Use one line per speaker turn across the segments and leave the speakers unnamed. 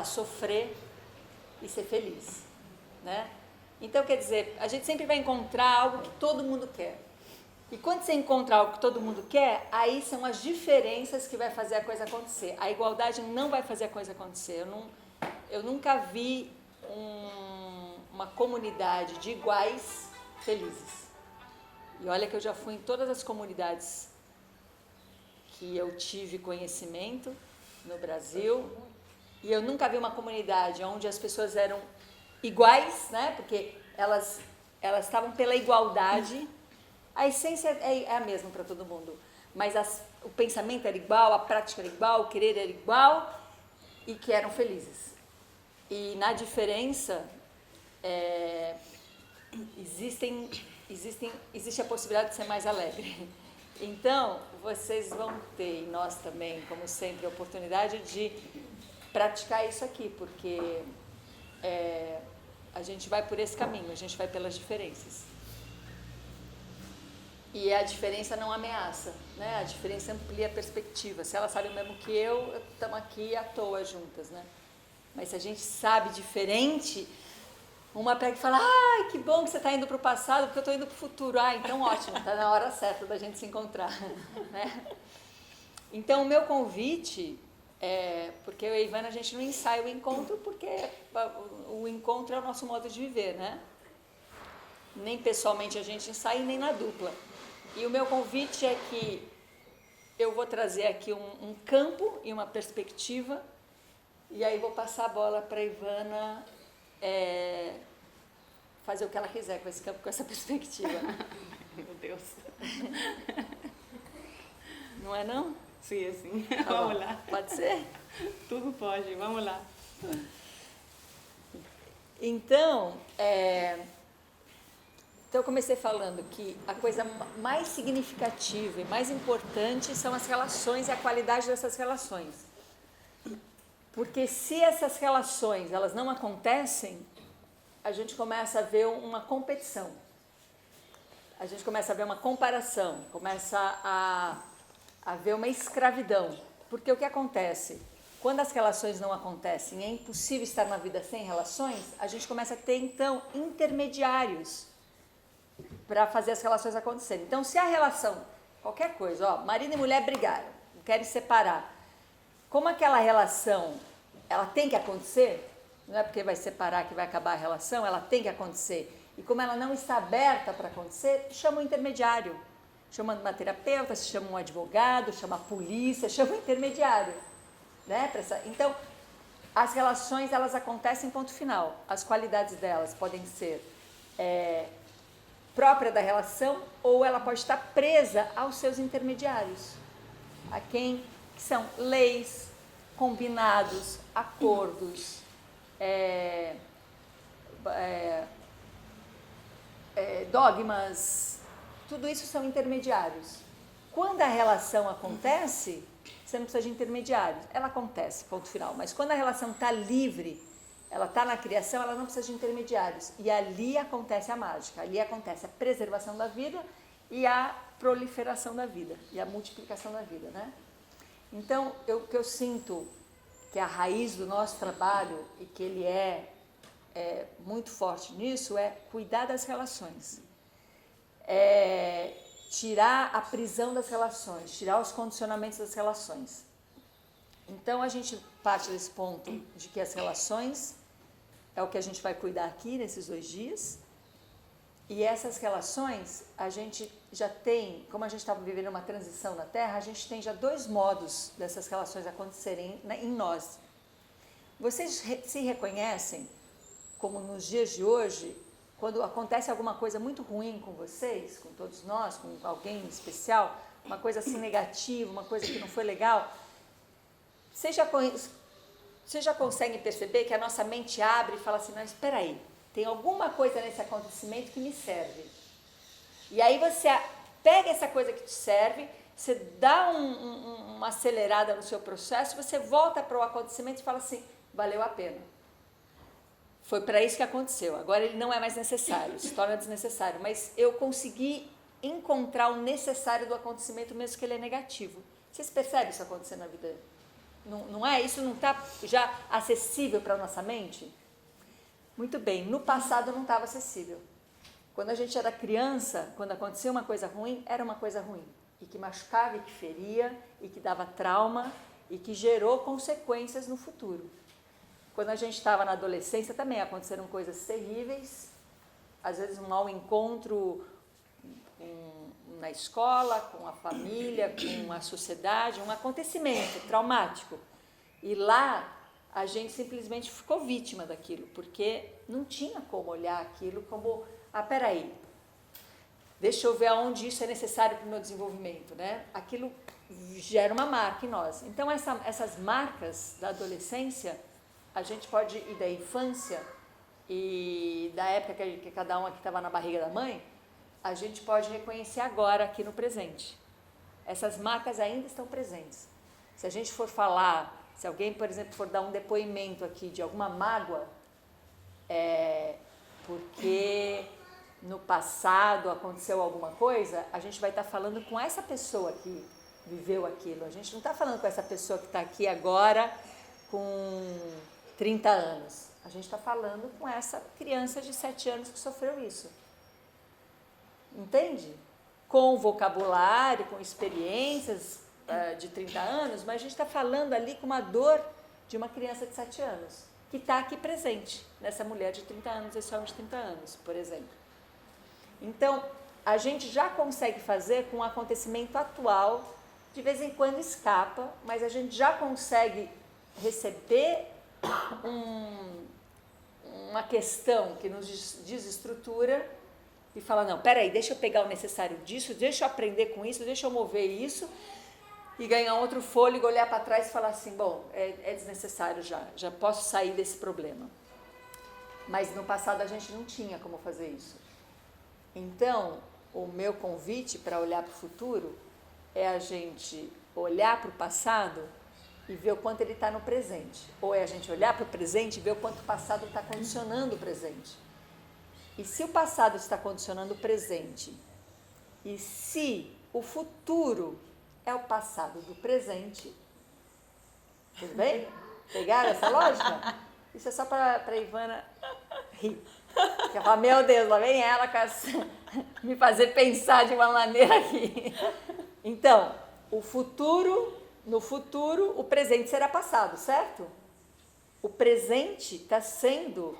a sofrer e ser feliz, né? Então, quer dizer, a gente sempre vai encontrar algo que todo mundo quer. E quando você encontra algo que todo mundo quer, aí são as diferenças que vai fazer a coisa acontecer. A igualdade não vai fazer a coisa acontecer. Eu nunca vi uma comunidade de iguais felizes. E olha que eu já fui em todas as comunidades que eu tive conhecimento no Brasil, e eu nunca vi uma comunidade onde as pessoas eram iguais, né? Porque elas estavam pela igualdade. A essência é a mesma para todo mundo, mas o pensamento era igual, a prática era igual, o querer era igual, e que eram felizes. E na diferença existe a possibilidade de ser mais alegre. Então, vocês vão ter, e nós também, como sempre, a oportunidade de praticar isso aqui, porque a gente vai por esse caminho, a gente vai pelas diferenças. E a diferença não ameaça, né? A diferença amplia a perspectiva. Se ela sabe o mesmo que eu, estamos aqui à toa juntas, né? Mas se a gente sabe diferente, uma pega e fala, ai, que bom que você está indo para o passado, porque eu estou indo para o futuro. Ah, então ótimo, está na hora certa da gente se encontrar, né? Então, o meu convite porque eu e a Ivana, a gente não ensaia o encontro, porque o encontro é o nosso modo de viver, né? Nem pessoalmente a gente ensaia, nem na dupla. E o meu convite é que eu vou trazer aqui um campo e uma perspectiva, e aí vou passar a bola para a Ivana fazer o que ela quiser com esse campo, com essa perspectiva.
Meu Deus.
Não é não?
Sim, assim.
Tá
vamos
bom.
lá.
Pode ser?
Tudo pode, vamos lá.
Então, eu comecei falando que a coisa mais significativa e mais importante são as relações e a qualidade dessas relações. Porque se essas relações elas não acontecem, a gente começa a ver uma competição. A gente começa a ver uma comparação, começa a ver uma escravidão. Porque o que acontece? Quando as relações não acontecem, é impossível estar na vida sem relações, a gente começa a ter, então, intermediários para fazer as relações acontecerem. Então, se a relação, qualquer coisa, marido e mulher brigaram, querem separar, como aquela relação, ela tem que acontecer, não é porque vai separar que vai acabar a relação, ela tem que acontecer. E como ela não está aberta para acontecer, chama um intermediário. Chama uma terapeuta, chama um advogado, chama a polícia, chama um intermediário. Né? Então, as relações, elas acontecem, ponto final. As qualidades delas podem ser própria da relação, ou ela pode estar presa aos seus intermediários, a quem são leis, combinados, acordos, dogmas, tudo isso são intermediários. Quando a relação acontece, você não precisa de intermediários, ela acontece, ponto final. Mas quando a relação está livre, ela está na criação, ela não precisa de intermediários. E ali acontece a mágica, ali acontece a preservação da vida e a proliferação da vida, e a multiplicação da vida, né? Então, o que eu sinto que é a raiz do nosso trabalho, e que ele é muito forte nisso, é cuidar das relações. Tirar a prisão das relações, tirar os condicionamentos das relações. Então, a gente parte desse ponto de que as relações é o que a gente vai cuidar aqui nesses 2 dias. E essas relações, a gente já tem, como a gente está vivendo uma transição na Terra, a gente tem já 2 modos dessas relações acontecerem em nós. Vocês se reconhecem, como nos dias de hoje, quando acontece alguma coisa muito ruim com vocês, com todos nós, com alguém especial, uma coisa assim negativa, uma coisa que não foi legal, vocês já conseguem perceber que a nossa mente abre e fala assim, não, espera aí, tem alguma coisa nesse acontecimento que me serve. E aí você pega essa coisa que te serve, você dá uma acelerada no seu processo, você volta para o acontecimento e fala assim, valeu a pena. Foi para isso que aconteceu, agora ele não é mais necessário, se torna desnecessário, mas eu consegui encontrar o necessário do acontecimento, mesmo que ele é negativo. Vocês percebem isso acontecer na vida Não é? Isso não está já acessível para a nossa mente? Muito bem, no passado não estava acessível. Quando a gente era criança, quando acontecia uma coisa ruim, era uma coisa ruim. E que machucava, e que feria, e que dava trauma, e que gerou consequências no futuro. Quando a gente estava na adolescência também aconteceram coisas terríveis, às vezes um mau encontro na escola, com a família, com a sociedade, um acontecimento traumático. E lá a gente simplesmente ficou vítima daquilo, porque não tinha como olhar aquilo como, peraí, deixa eu ver aonde isso é necessário para o meu desenvolvimento, né? Aquilo gera uma marca em nós. Então, essas marcas da adolescência, a gente pode ir da infância e da época que cada um aqui estava na barriga da mãe, a gente pode reconhecer agora, aqui no presente. Essas marcas ainda estão presentes. Se a gente for falar, se alguém, por exemplo, for dar um depoimento aqui de alguma mágoa, porque no passado aconteceu alguma coisa, a gente vai estar falando com essa pessoa que viveu aquilo. A gente não está falando com essa pessoa que está aqui agora com 30 anos. A gente está falando com essa criança de 7 anos que sofreu isso. Entende? Com vocabulário, com experiências de 30 anos, mas a gente está falando ali com uma dor de uma criança de 7 anos, que está aqui presente, nessa mulher de 30 anos, esse homem de 30 anos, por exemplo. Então, a gente já consegue fazer com o acontecimento atual, de vez em quando escapa, mas a gente já consegue receber uma questão que nos desestrutura e fala, não, peraí, deixa eu pegar o necessário disso, deixa eu aprender com isso, deixa eu mover isso e ganhar outro fôlego, olhar para trás e falar assim, bom, é desnecessário já posso sair desse problema. Mas no passado a gente não tinha como fazer isso. Então, o meu convite para olhar para o futuro é a gente olhar para o passado e ver o quanto ele está no presente. Ou é a gente olhar para o presente e ver o quanto o passado está condicionando o presente. E se o passado está condicionando o presente, e se o futuro é o passado do presente, tudo bem? Pegaram essa lógica? Isso é só para a Ivana rir. Porque ela fala, meu Deus, lá vem ela me fazer pensar de uma maneira aqui. Então, no futuro, o presente será passado, certo? O presente está sendo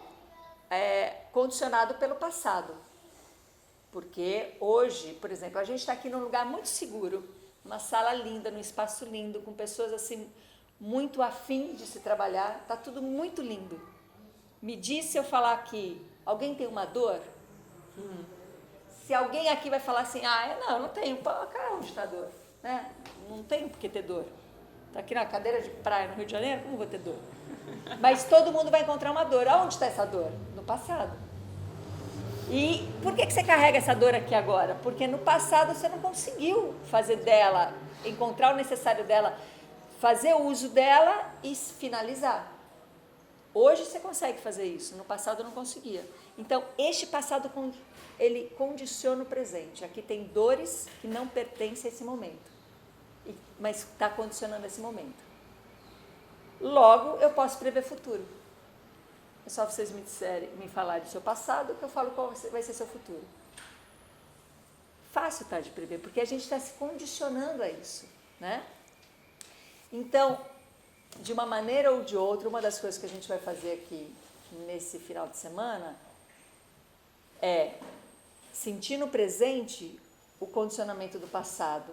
condicionado pelo passado. Porque hoje, por exemplo, a gente está aqui num lugar muito seguro, uma sala linda, num espaço lindo, com pessoas assim muito afim de se trabalhar, está tudo muito lindo. Me diz se eu falar aqui, alguém tem uma dor? Se alguém aqui vai falar assim, eu não tenho, cara, onde está a dor? Né? Não tenho por que ter dor. Está aqui na cadeira de praia no Rio de Janeiro, como vou ter dor? Mas todo mundo vai encontrar uma dor. Aonde está essa dor? No passado. E por que você carrega essa dor aqui agora? Porque no passado você não conseguiu fazer dela, encontrar o necessário dela, fazer uso dela e finalizar. Hoje você consegue fazer isso, no passado não conseguia. Então, este passado, ele condiciona o presente. Aqui tem dores que não pertencem a esse momento, mas está condicionando esse momento. Logo, eu posso prever futuro. É só vocês me falarem do seu passado que eu falo qual vai ser seu futuro. Fácil de prever, porque a gente está se condicionando a isso, né? Então, de uma maneira ou de outra, uma das coisas que a gente vai fazer aqui nesse final de semana é sentir no presente o condicionamento do passado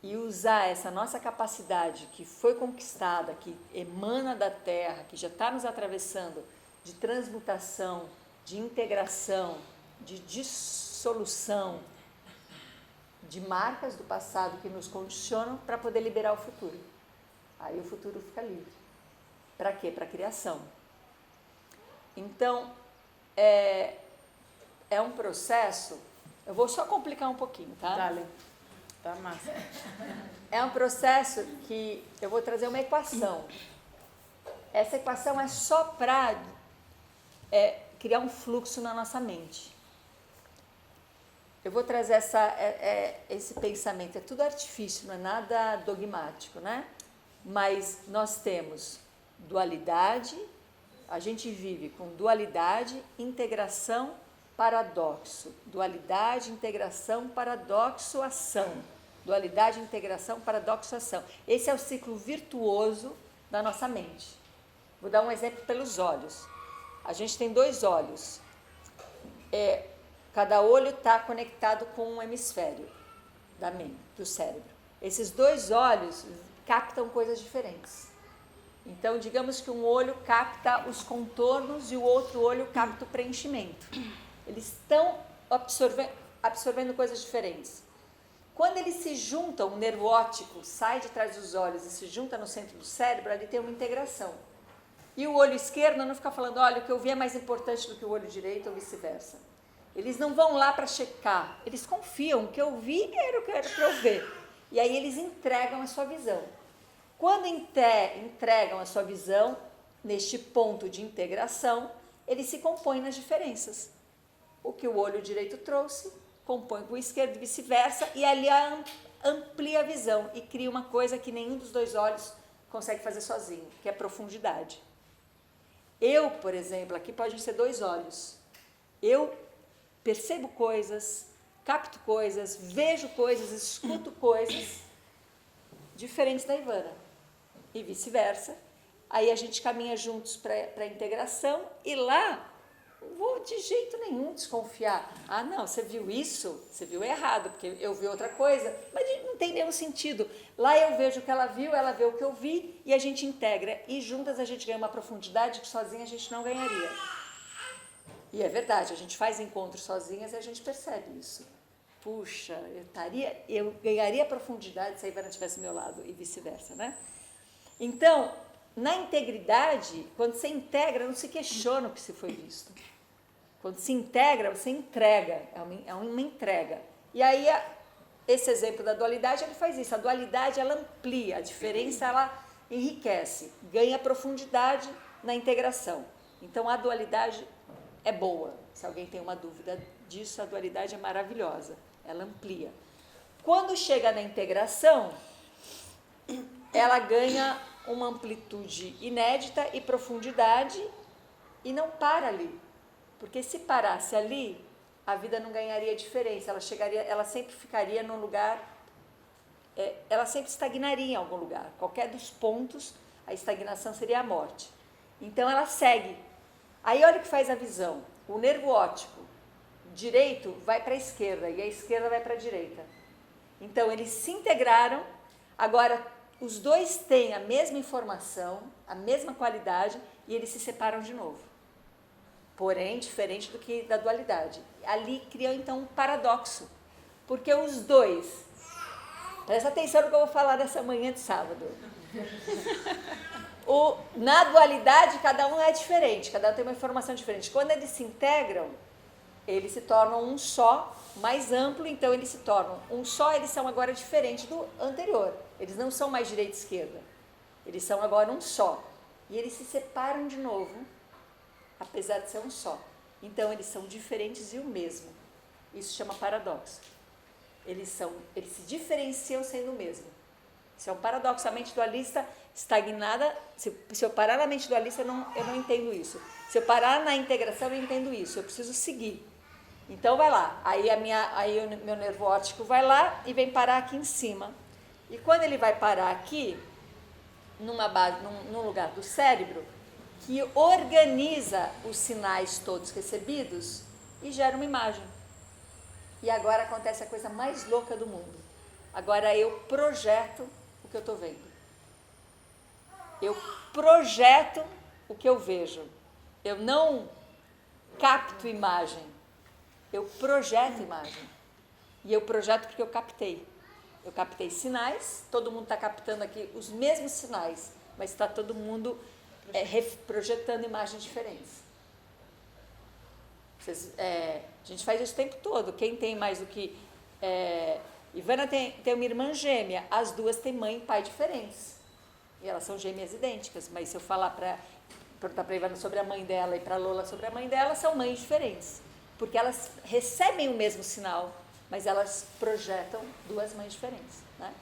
e usar essa nossa capacidade que foi conquistada, que emana da Terra, que já está nos atravessando, de transmutação, de integração, de dissolução, de marcas do passado que nos condicionam para poder liberar o futuro. Aí o futuro fica livre. Para quê? Para a criação. Então, é um processo, eu vou só complicar um pouquinho, tá?
Dale. Tá massa.
É um processo que eu vou trazer uma equação. Essa equação é só para criar um fluxo na nossa mente. Eu vou trazer esse pensamento, é tudo artifício, não é nada dogmático, né? mas nós temos dualidade, a gente vive com dualidade, integração, paradoxo. Dualidade, integração, paradoxo, ação. Dualidade, integração, paradoxo, ação. Esse é o ciclo virtuoso da nossa mente. Vou dar um exemplo pelos olhos. A gente tem 2 olhos. Cada olho está conectado com um hemisfério da mente, do cérebro. Esses 2 olhos captam coisas diferentes. Então, digamos que um olho capta os contornos e o outro olho capta o preenchimento. Eles estão absorvendo coisas diferentes. Quando eles se juntam, o nervo óptico sai de trás dos olhos e se junta no centro do cérebro, ali tem uma integração. E o olho esquerdo não fica falando, olha, o que eu vi é mais importante do que o olho direito ou vice-versa. Eles não vão lá para checar, eles confiam, o que eu vi era o que era para eu ver. E aí eles entregam a sua visão. Quando entregam a sua visão, neste ponto de integração, eles se compõem nas diferenças. O que o olho direito trouxe, compõe com o esquerdo e vice-versa, e ali amplia a visão e cria uma coisa que nenhum dos 2 olhos consegue fazer sozinho, que é profundidade. Eu, por exemplo, aqui podem ser 2 olhos. Eu percebo coisas, capto coisas, vejo coisas, escuto coisas diferentes da Ivana e vice-versa. Aí a gente caminha juntos para a integração e lá não vou de jeito nenhum desconfiar. Ah, não, você viu isso? Você viu errado, porque eu vi outra coisa, mas não tem nenhum sentido. Lá eu vejo o que ela viu, ela vê o que eu vi e a gente integra. E juntas a gente ganha uma profundidade que sozinha a gente não ganharia. E é verdade, a gente faz encontros sozinhas e a gente percebe isso. Puxa, eu ganharia profundidade se a Ivana estivesse ao meu lado e vice-versa, né? Então, na integridade, quando você integra, não se questiona o que se foi visto. Quando se integra, você entrega, é uma entrega. E aí, esse exemplo da dualidade, ele faz isso. A dualidade, ela amplia, a diferença, ela enriquece, ganha profundidade na integração. Então, a dualidade é boa. Se alguém tem uma dúvida disso, a dualidade é maravilhosa. Ela amplia. Quando chega na integração, ela ganha uma amplitude inédita e profundidade e não para ali. Porque se parasse ali, a vida não ganharia diferença. Ela sempre ficaria num lugar, ela sempre estagnaria em algum lugar. Qualquer dos pontos, a estagnação seria a morte. Então ela segue. Aí olha o que faz a visão. O nervo óptico direito vai para a esquerda e a esquerda vai para a direita. Então eles se integraram, agora os 2 têm a mesma informação, a mesma qualidade e eles se separam de novo. Porém, diferente do que da dualidade. Ali cria então um paradoxo, porque os 2, presta atenção no que eu vou falar dessa manhã de sábado. Na dualidade, cada um é diferente, cada um tem uma informação diferente. Quando eles se integram, eles se tornam um só, mais amplo, então eles se tornam um só, eles são agora diferentes do anterior. Eles não são mais direita e esquerda, eles são agora um só. E eles se separam de novo, apesar de ser um só. Então eles são diferentes e o mesmo. Isso chama paradoxo. Eles se diferenciam sendo o mesmo. Isso é um paradoxo. A mente dualista estagnada, se eu parar na mente dualista, eu não entendo isso. Se eu parar na integração, eu entendo isso. Eu preciso seguir. Então vai lá. Aí o meu nervo óptico vai lá e vem parar aqui em cima. E quando ele vai parar aqui, num lugar do cérebro, que organiza os sinais todos recebidos e gera uma imagem. E agora acontece a coisa mais louca do mundo. Agora eu projeto o que eu estou vendo. Eu projeto o que eu vejo. Eu não capto imagem. Eu projeto imagem. E eu projeto porque eu captei. Eu captei sinais, todo mundo está captando aqui os mesmos sinais, mas está todo mundo projetando imagens diferentes. A gente faz isso o tempo todo. Quem tem mais do que... Ivana tem uma irmã gêmea, as 2 têm mãe e pai diferentes. E elas são gêmeas idênticas, mas se eu perguntar para a Ivana sobre a mãe dela e para a Lola sobre a mãe dela, são mães diferentes. Porque elas recebem o mesmo sinal, mas elas projetam 2 mães diferentes. Né?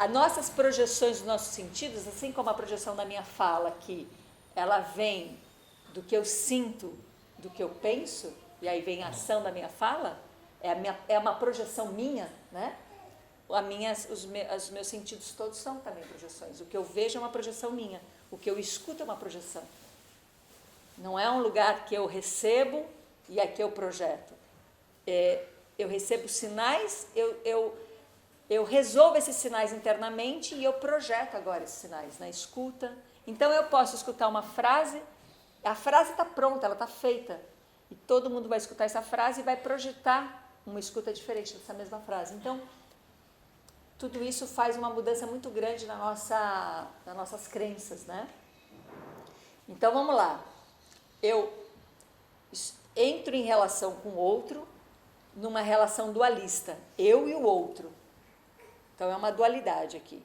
as nossas projeções dos nossos sentidos, assim como a projeção da minha fala aqui, ela vem do que eu sinto, do que eu penso, e aí vem a ação da minha fala, é uma projeção minha, né? Os meus sentidos todos são também projeções. O que eu vejo é uma projeção minha, o que eu escuto é uma projeção. Não é um lugar que eu recebo e aqui eu projeto. Eu recebo sinais, eu resolvo esses sinais internamente e eu projeto agora esses sinais na escuta. Então eu posso escutar uma frase, a frase está pronta, ela está feita. E todo mundo vai escutar essa frase e vai projetar uma escuta diferente dessa mesma frase. Então, tudo isso faz uma mudança muito grande nas nossas crenças, né? Então, vamos lá. Eu entro em relação com o outro, numa relação dualista, eu e o outro. Então, é uma dualidade aqui.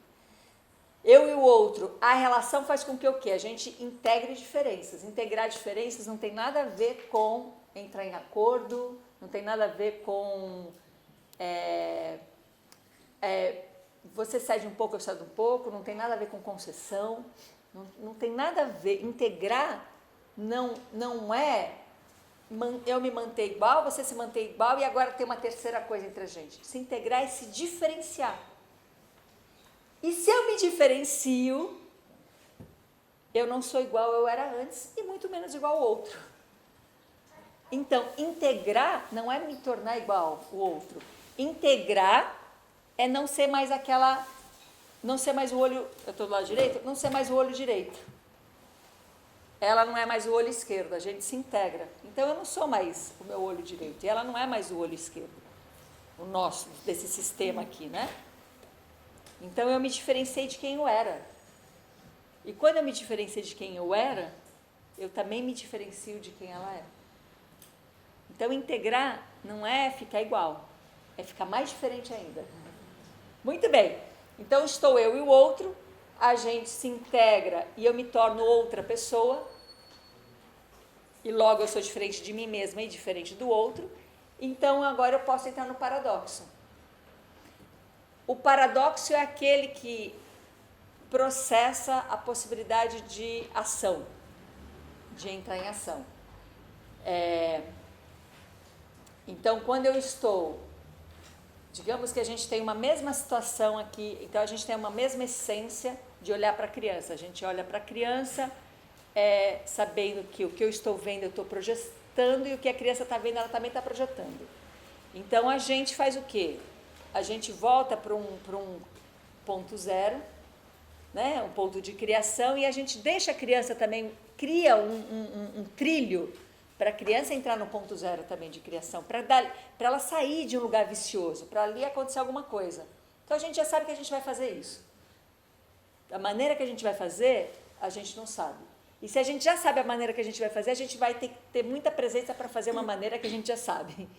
Eu e o outro, a relação faz com que o quê? A gente integre diferenças. Integrar diferenças não tem nada a ver com entrar em acordo, não tem nada a ver com você cede um pouco, eu cedo um pouco, não tem nada a ver com concessão, não tem nada a ver. Integrar não é eu me manter igual, você se manter igual e agora tem uma terceira coisa entre a gente. Se integrar é se diferenciar. E se eu me diferencio, eu não sou igual eu era antes e muito menos igual ao outro. Então, integrar não é me tornar igual o outro. Integrar é não ser mais não ser mais o olho, eu estou do lado direito, não ser mais o olho direito. Ela não é mais o olho esquerdo, a gente se integra. Então, eu não sou mais o meu olho direito e ela não é mais o olho esquerdo. O nosso, desse sistema aqui, né? Então, eu me diferenciei de quem eu era. E quando eu me diferenciei de quem eu era, eu também me diferencio de quem ela é. Então, integrar não é ficar igual, é ficar mais diferente ainda. Muito bem. Então, estou eu e o outro, a gente se integra e eu me torno outra pessoa, e logo eu sou diferente de mim mesma e diferente do outro. Então, agora eu posso entrar no paradoxo. O paradoxo é aquele que processa a possibilidade de ação, de entrar em ação. Então, quando eu estou, digamos que a gente tem uma mesma situação aqui, então a gente tem uma mesma essência de olhar para a criança. A gente olha para a criança sabendo que o que eu estou vendo eu estou projetando e o que a criança está vendo ela também está projetando. Então, a gente faz o quê? A gente volta para um ponto zero, né? Um ponto de criação, e a gente deixa a criança também, cria um trilho para a criança entrar no ponto zero também de criação, para ela sair de um lugar vicioso, para ali acontecer alguma coisa. Então, a gente já sabe que a gente vai fazer isso. A maneira que a gente vai fazer, a gente não sabe. E se a gente já sabe a maneira que a gente vai fazer, a gente vai ter que ter muita presença para fazer uma maneira que a gente já sabe.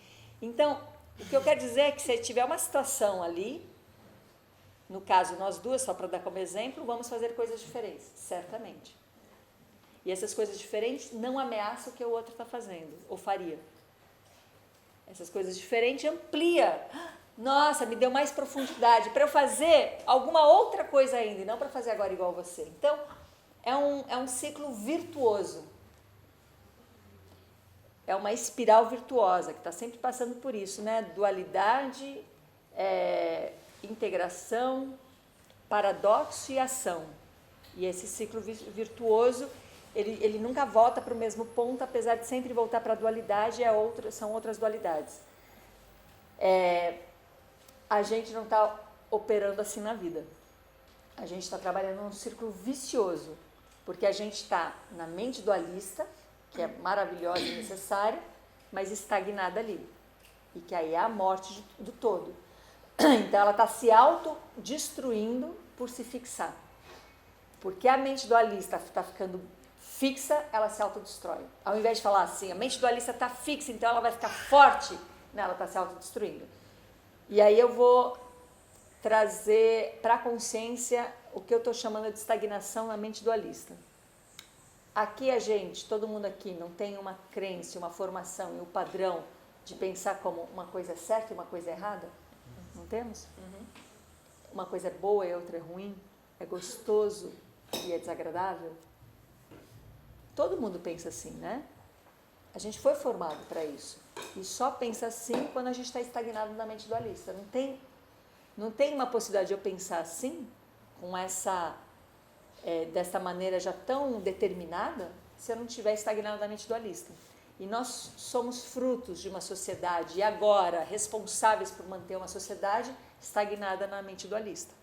Então, o que eu quero dizer é que se tiver uma situação ali, no caso nós duas, só para dar como exemplo, vamos fazer coisas diferentes, certamente. E essas coisas diferentes não ameaçam o que o outro está fazendo, ou faria. Essas coisas diferentes amplia. Nossa, me deu mais profundidade para eu fazer alguma outra coisa ainda, e não para fazer agora igual você. Então, é um ciclo virtuoso. É uma espiral virtuosa, que está sempre passando por isso, né? Dualidade, integração, paradoxo e ação. E esse ciclo virtuoso, ele nunca volta para o mesmo ponto, apesar de sempre voltar para a dualidade, são outras dualidades. A gente não está operando assim na vida. A gente está trabalhando num círculo vicioso, porque a gente está na mente dualista, que é maravilhosa e necessária, mas estagnada ali. E que aí é a morte do todo. Então, ela está se autodestruindo por se fixar. Porque a mente dualista está ficando fixa, ela se autodestrói. Ao invés de falar assim, a mente dualista está fixa, então ela vai ficar forte, não, ela está se autodestruindo. E aí eu vou trazer para a consciência o que eu estou chamando de estagnação na mente dualista. Aqui a gente, todo mundo aqui, não tem uma crença, uma formação e um padrão de pensar como uma coisa é certa e uma coisa é errada? Não temos? uma coisa é boa e outra é ruim, é gostoso e é desagradável? Todo mundo pensa assim, né? A gente foi formado para isso. E só pensa assim quando a gente está estagnado na mente dualista. Não tem uma possibilidade de eu pensar assim, com dessa maneira já tão determinada, se eu não estiver estagnado na mente dualista. E nós somos frutos de uma sociedade, e agora responsáveis por manter uma sociedade estagnada na mente dualista.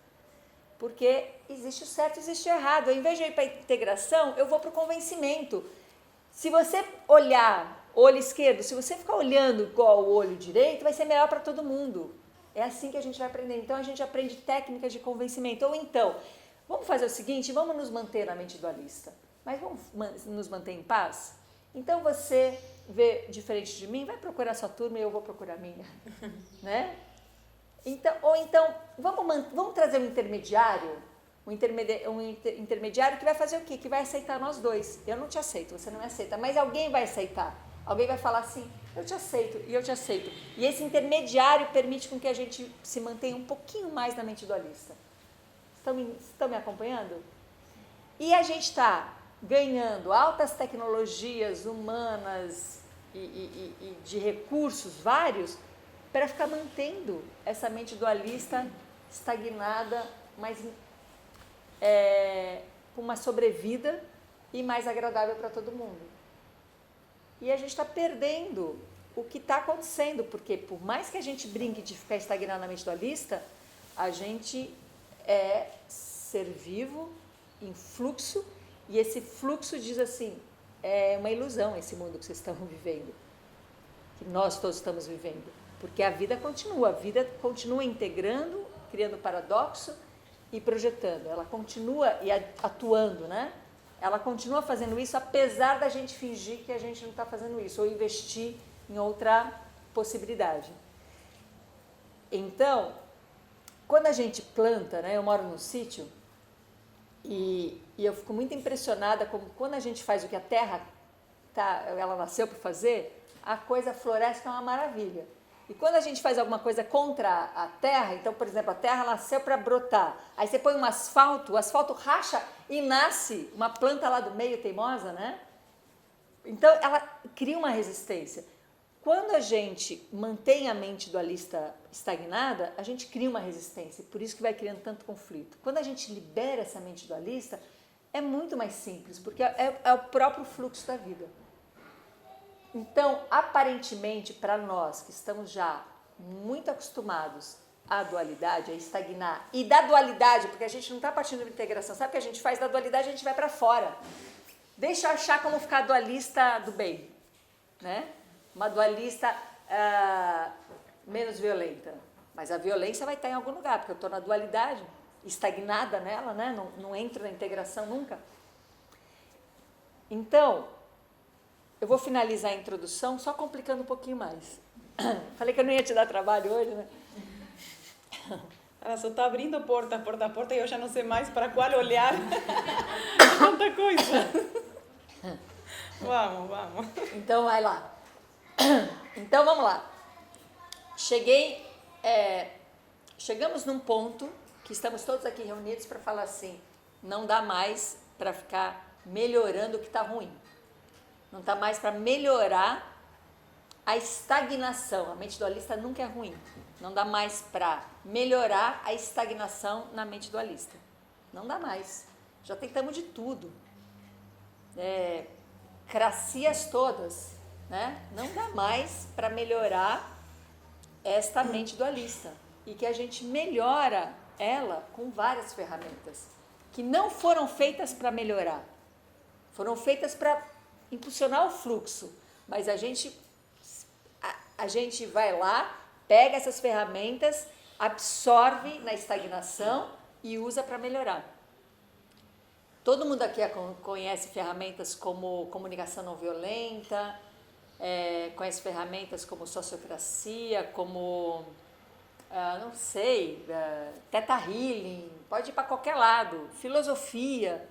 Porque existe o certo e existe o errado. Ao invés de eu ir para a integração, eu vou para o convencimento. Se você olhar o olho esquerdo, se você ficar olhando igual o olho direito, vai ser melhor para todo mundo. É assim que a gente vai aprender. Então, a gente aprende técnicas de convencimento. Ou então, vamos fazer o seguinte, vamos nos manter na mente dualista, mas vamos nos manter em paz? Então, você vê diferente de mim, vai procurar sua turma e eu vou procurar a minha. Né? Então, ou então, vamos trazer um intermediário que vai fazer o quê? Que vai aceitar nós dois. Eu não te aceito, você não me aceita, mas alguém vai aceitar. Alguém vai falar assim, eu te aceito e eu te aceito. E esse intermediário permite com que a gente se mantenha um pouquinho mais na mente dualista. Estão me acompanhando? E a gente está ganhando altas tecnologias humanas e de recursos vários para ficar mantendo essa mente dualista estagnada, mas com uma sobrevida e mais agradável para todo mundo. E a gente está perdendo o que está acontecendo, porque por mais que a gente brinque de ficar estagnado na mente dualista, a gente é ser vivo em fluxo, e esse fluxo diz assim, é uma ilusão esse mundo que vocês estão vivendo, que nós todos estamos vivendo, porque a vida continua integrando, criando paradoxo e projetando, ela continua atuando, né? Ela continua fazendo isso, apesar da gente fingir que a gente não está fazendo isso, ou investir em outra possibilidade. Então, quando a gente planta, né, eu moro num sítio, e eu fico muito impressionada como quando a gente faz o que a terra ela nasceu para fazer, a coisa floresce, que é uma maravilha. E quando a gente faz alguma coisa contra a terra, então, por exemplo, a terra nasceu para brotar, aí você põe um asfalto, o asfalto racha e nasce uma planta lá do meio teimosa, né? Então, ela cria uma resistência. Quando a gente mantém a mente dualista estagnada, a gente cria uma resistência, por isso que vai criando tanto conflito. Quando a gente libera essa mente dualista, é muito mais simples, porque é o próprio fluxo da vida. Então, aparentemente, para nós que estamos já muito acostumados à dualidade, a estagnar, e da dualidade, porque a gente não está partindo de integração, sabe o que a gente faz? Da dualidade a gente vai para fora. Deixa eu achar como ficar dualista do bem, né? Uma dualista menos violenta. Mas a violência vai estar em algum lugar, porque eu estou na dualidade, estagnada nela, né? Não entro na integração nunca. Então, eu vou finalizar a introdução só complicando um pouquinho mais. Falei que eu não ia te dar trabalho hoje, né?
Ela só está abrindo porta, e eu já não sei mais para qual olhar. Tanta coisa. Vamos.
Então, vai lá. Então, vamos lá. Chegamos num ponto que estamos todos aqui reunidos para falar assim, não dá mais para ficar melhorando o que está ruim. Não está mais para melhorar a estagnação. A mente dualista nunca é ruim. Não dá mais para melhorar a estagnação na mente dualista. Não dá mais. Já tentamos de tudo. Cracias todas. Né? Não dá mais para melhorar esta mente dualista. E que a gente melhora ela com várias ferramentas. Que não foram feitas para melhorar. Foram feitas para impulsionar o fluxo, mas a gente vai lá, pega essas ferramentas, absorve na estagnação e usa para melhorar. Todo mundo aqui conhece ferramentas como comunicação não violenta, conhece ferramentas como sociocracia, como, não sei, Theta Healing, pode ir para qualquer lado, filosofia,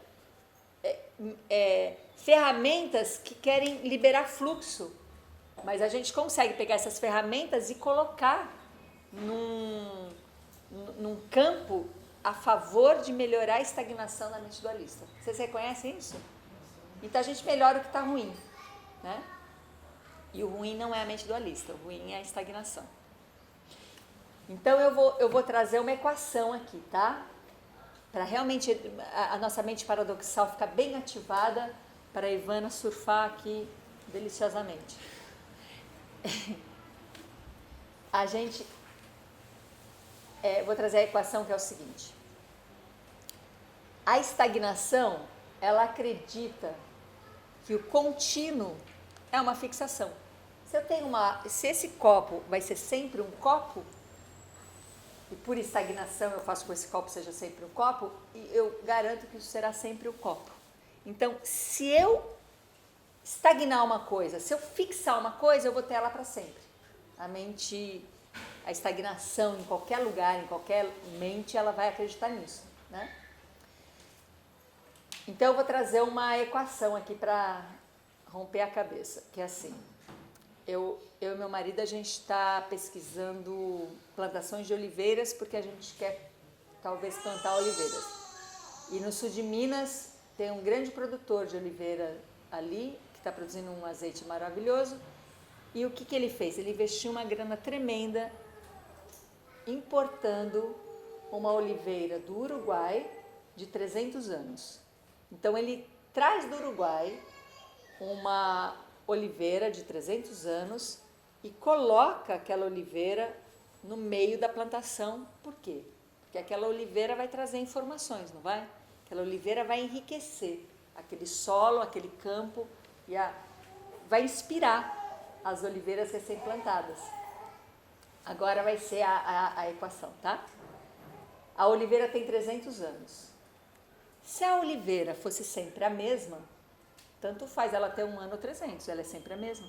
ferramentas que querem liberar fluxo, mas a gente consegue pegar essas ferramentas e colocar num campo a favor de melhorar a estagnação da mente dualista. Vocês reconhecem isso? Então a gente melhora o que está ruim, né? E o ruim não é a mente dualista, o ruim é a estagnação. Então eu vou trazer uma equação aqui, tá? Para realmente a nossa mente paradoxal ficar bem ativada, para a Ivana surfar aqui deliciosamente. Vou trazer a equação que é o seguinte. A estagnação, ela acredita que o contínuo é uma fixação. Se esse copo vai ser sempre um copo, e por estagnação eu faço com que esse copo seja sempre um copo, e eu garanto que isso será sempre um copo. Então, se eu estagnar uma coisa, se eu fixar uma coisa, eu vou ter ela para sempre. A estagnação em qualquer lugar, em qualquer mente, ela vai acreditar nisso, né? Então, eu vou trazer uma equação aqui para romper a cabeça, que é assim. Eu e meu marido, a gente está pesquisando plantações de oliveiras, porque a gente quer, talvez, plantar oliveiras. E no sul de Minas, tem um grande produtor de oliveira ali, que está produzindo um azeite maravilhoso. E o que ele fez? Ele investiu uma grana tremenda importando uma oliveira do Uruguai de 300 anos. Então, ele traz do Uruguai uma oliveira de 300 anos e coloca aquela oliveira no meio da plantação. Por quê? Porque aquela oliveira vai trazer informações, não vai? Aquela oliveira vai enriquecer aquele solo, aquele campo, e vai inspirar as oliveiras recém-plantadas. Agora vai ser a equação, tá? A oliveira tem 300 anos. Se a oliveira fosse sempre a mesma, tanto faz ela ter 1 ano ou 300, ela é sempre a mesma.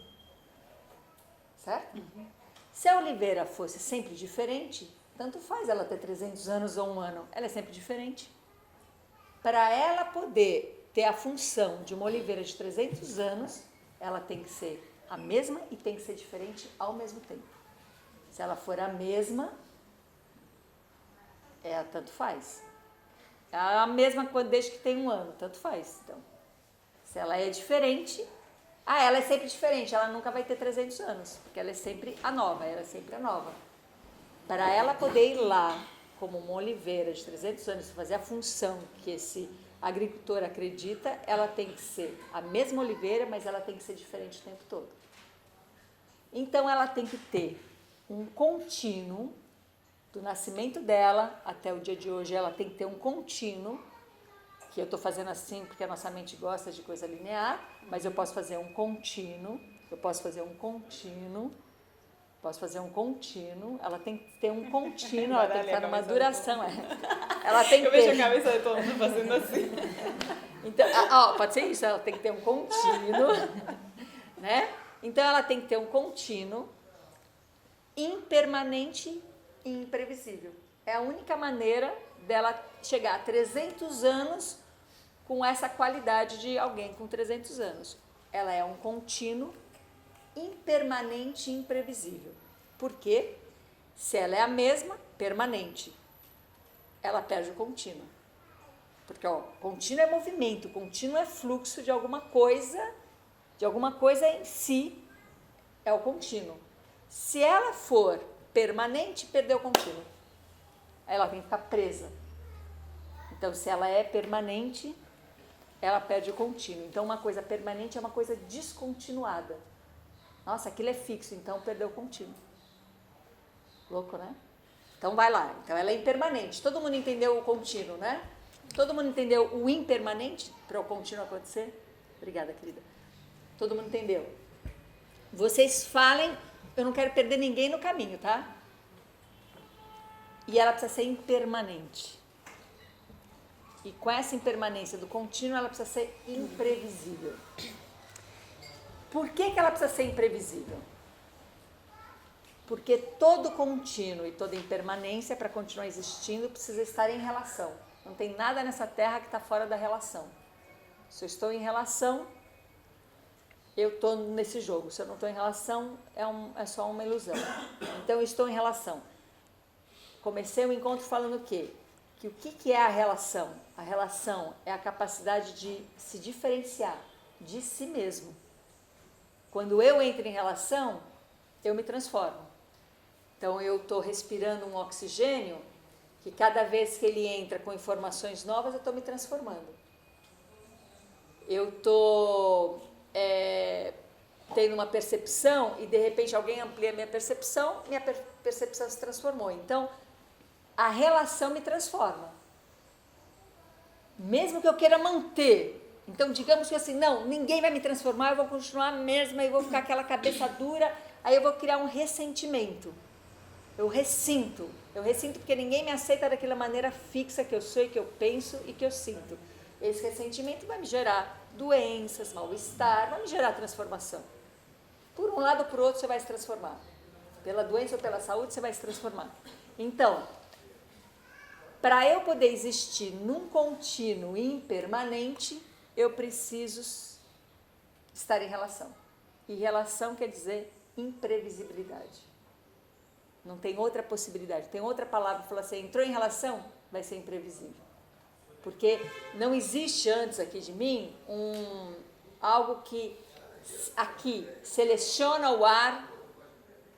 Certo? Uhum. Se a oliveira fosse sempre diferente, tanto faz ela ter 300 anos ou 1 ano, ela é sempre diferente. Para ela poder ter a função de uma oliveira de 300 anos, ela tem que ser a mesma e tem que ser diferente ao mesmo tempo. Se ela for a mesma, tanto faz. É a mesma desde que tem 1 ano, tanto faz. Então, se ela é diferente, ela é sempre diferente, ela nunca vai ter 300 anos, porque ela é sempre a nova, Para ela poder ir lá, como uma oliveira de 300 anos, fazer a função que esse agricultor acredita, ela tem que ser a mesma oliveira, mas ela tem que ser diferente o tempo todo. Então, ela tem que ter um contínuo, do nascimento dela até o dia de hoje, ela tem que ter um contínuo, que eu estou fazendo assim porque a nossa mente gosta de coisa linear, mas eu posso fazer um contínuo, ela tem que ter um contínuo, ela tem que estar numa duração. Ela tem que
eu vejo a cabeça de todo mundo fazendo assim.
Então, pode ser isso, ela tem que ter um contínuo, né? Então, ela tem que ter um contínuo impermanente e imprevisível. É a única maneira dela chegar a 300 anos com essa qualidade de alguém com 300 anos. Ela é um contínuo impermanente e imprevisível. Por quê? Se ela é a mesma, permanente, ela perde o contínuo. Porque contínuo é movimento, contínuo é fluxo de alguma coisa em si, é o contínuo. Se ela for permanente, perdeu o contínuo. Ela tem que ficar presa. Então, se ela é permanente, ela perde o contínuo. Então, uma coisa permanente é uma coisa descontinuada. Nossa, aquilo é fixo, então perdeu o contínuo. Louco, né? Então, vai lá. Então, ela é impermanente. Todo mundo entendeu o contínuo, né? Todo mundo entendeu o impermanente para o contínuo acontecer? Obrigada, querida. Todo mundo entendeu? Vocês falem, eu não quero perder ninguém no caminho, tá? E ela precisa ser impermanente. E com essa impermanência do contínuo, ela precisa ser imprevisível. Por que ela precisa ser imprevisível? Porque todo contínuo e toda impermanência, para continuar existindo, precisa estar em relação. Não tem nada nessa Terra que está fora da relação. Se eu estou em relação, eu estou nesse jogo. Se eu não estou em relação, é só uma ilusão. Então, eu estou em relação. comecei o encontro falando o quê? Que o que é a relação? A relação é a capacidade de se diferenciar de si mesmo. Quando eu entro em relação, eu me transformo. Então, eu estou respirando um oxigênio que cada vez que ele entra com informações novas, eu estou me transformando. Eu estou tendo uma percepção e, de repente, alguém amplia minha percepção percepção se transformou. Então, a relação me transforma. Mesmo que eu queira manter. Então, digamos que assim, não, ninguém vai me transformar, eu vou continuar a mesma, eu vou ficar aquela cabeça dura, aí eu vou criar um ressentimento. Eu ressinto porque ninguém me aceita daquela maneira fixa que eu sou e que eu penso e que eu sinto. Esse ressentimento vai me gerar doenças, mal-estar, vai me gerar transformação. Por um lado ou por outro você vai se transformar. Pela doença ou pela saúde você vai se transformar. Então, para eu poder existir num contínuo impermanente, eu preciso estar em relação. E relação quer dizer imprevisibilidade. Não tem outra possibilidade. Tem outra palavra que fala assim, entrou em relação, vai ser imprevisível. Porque não existe antes aqui de mim algo que aqui seleciona o ar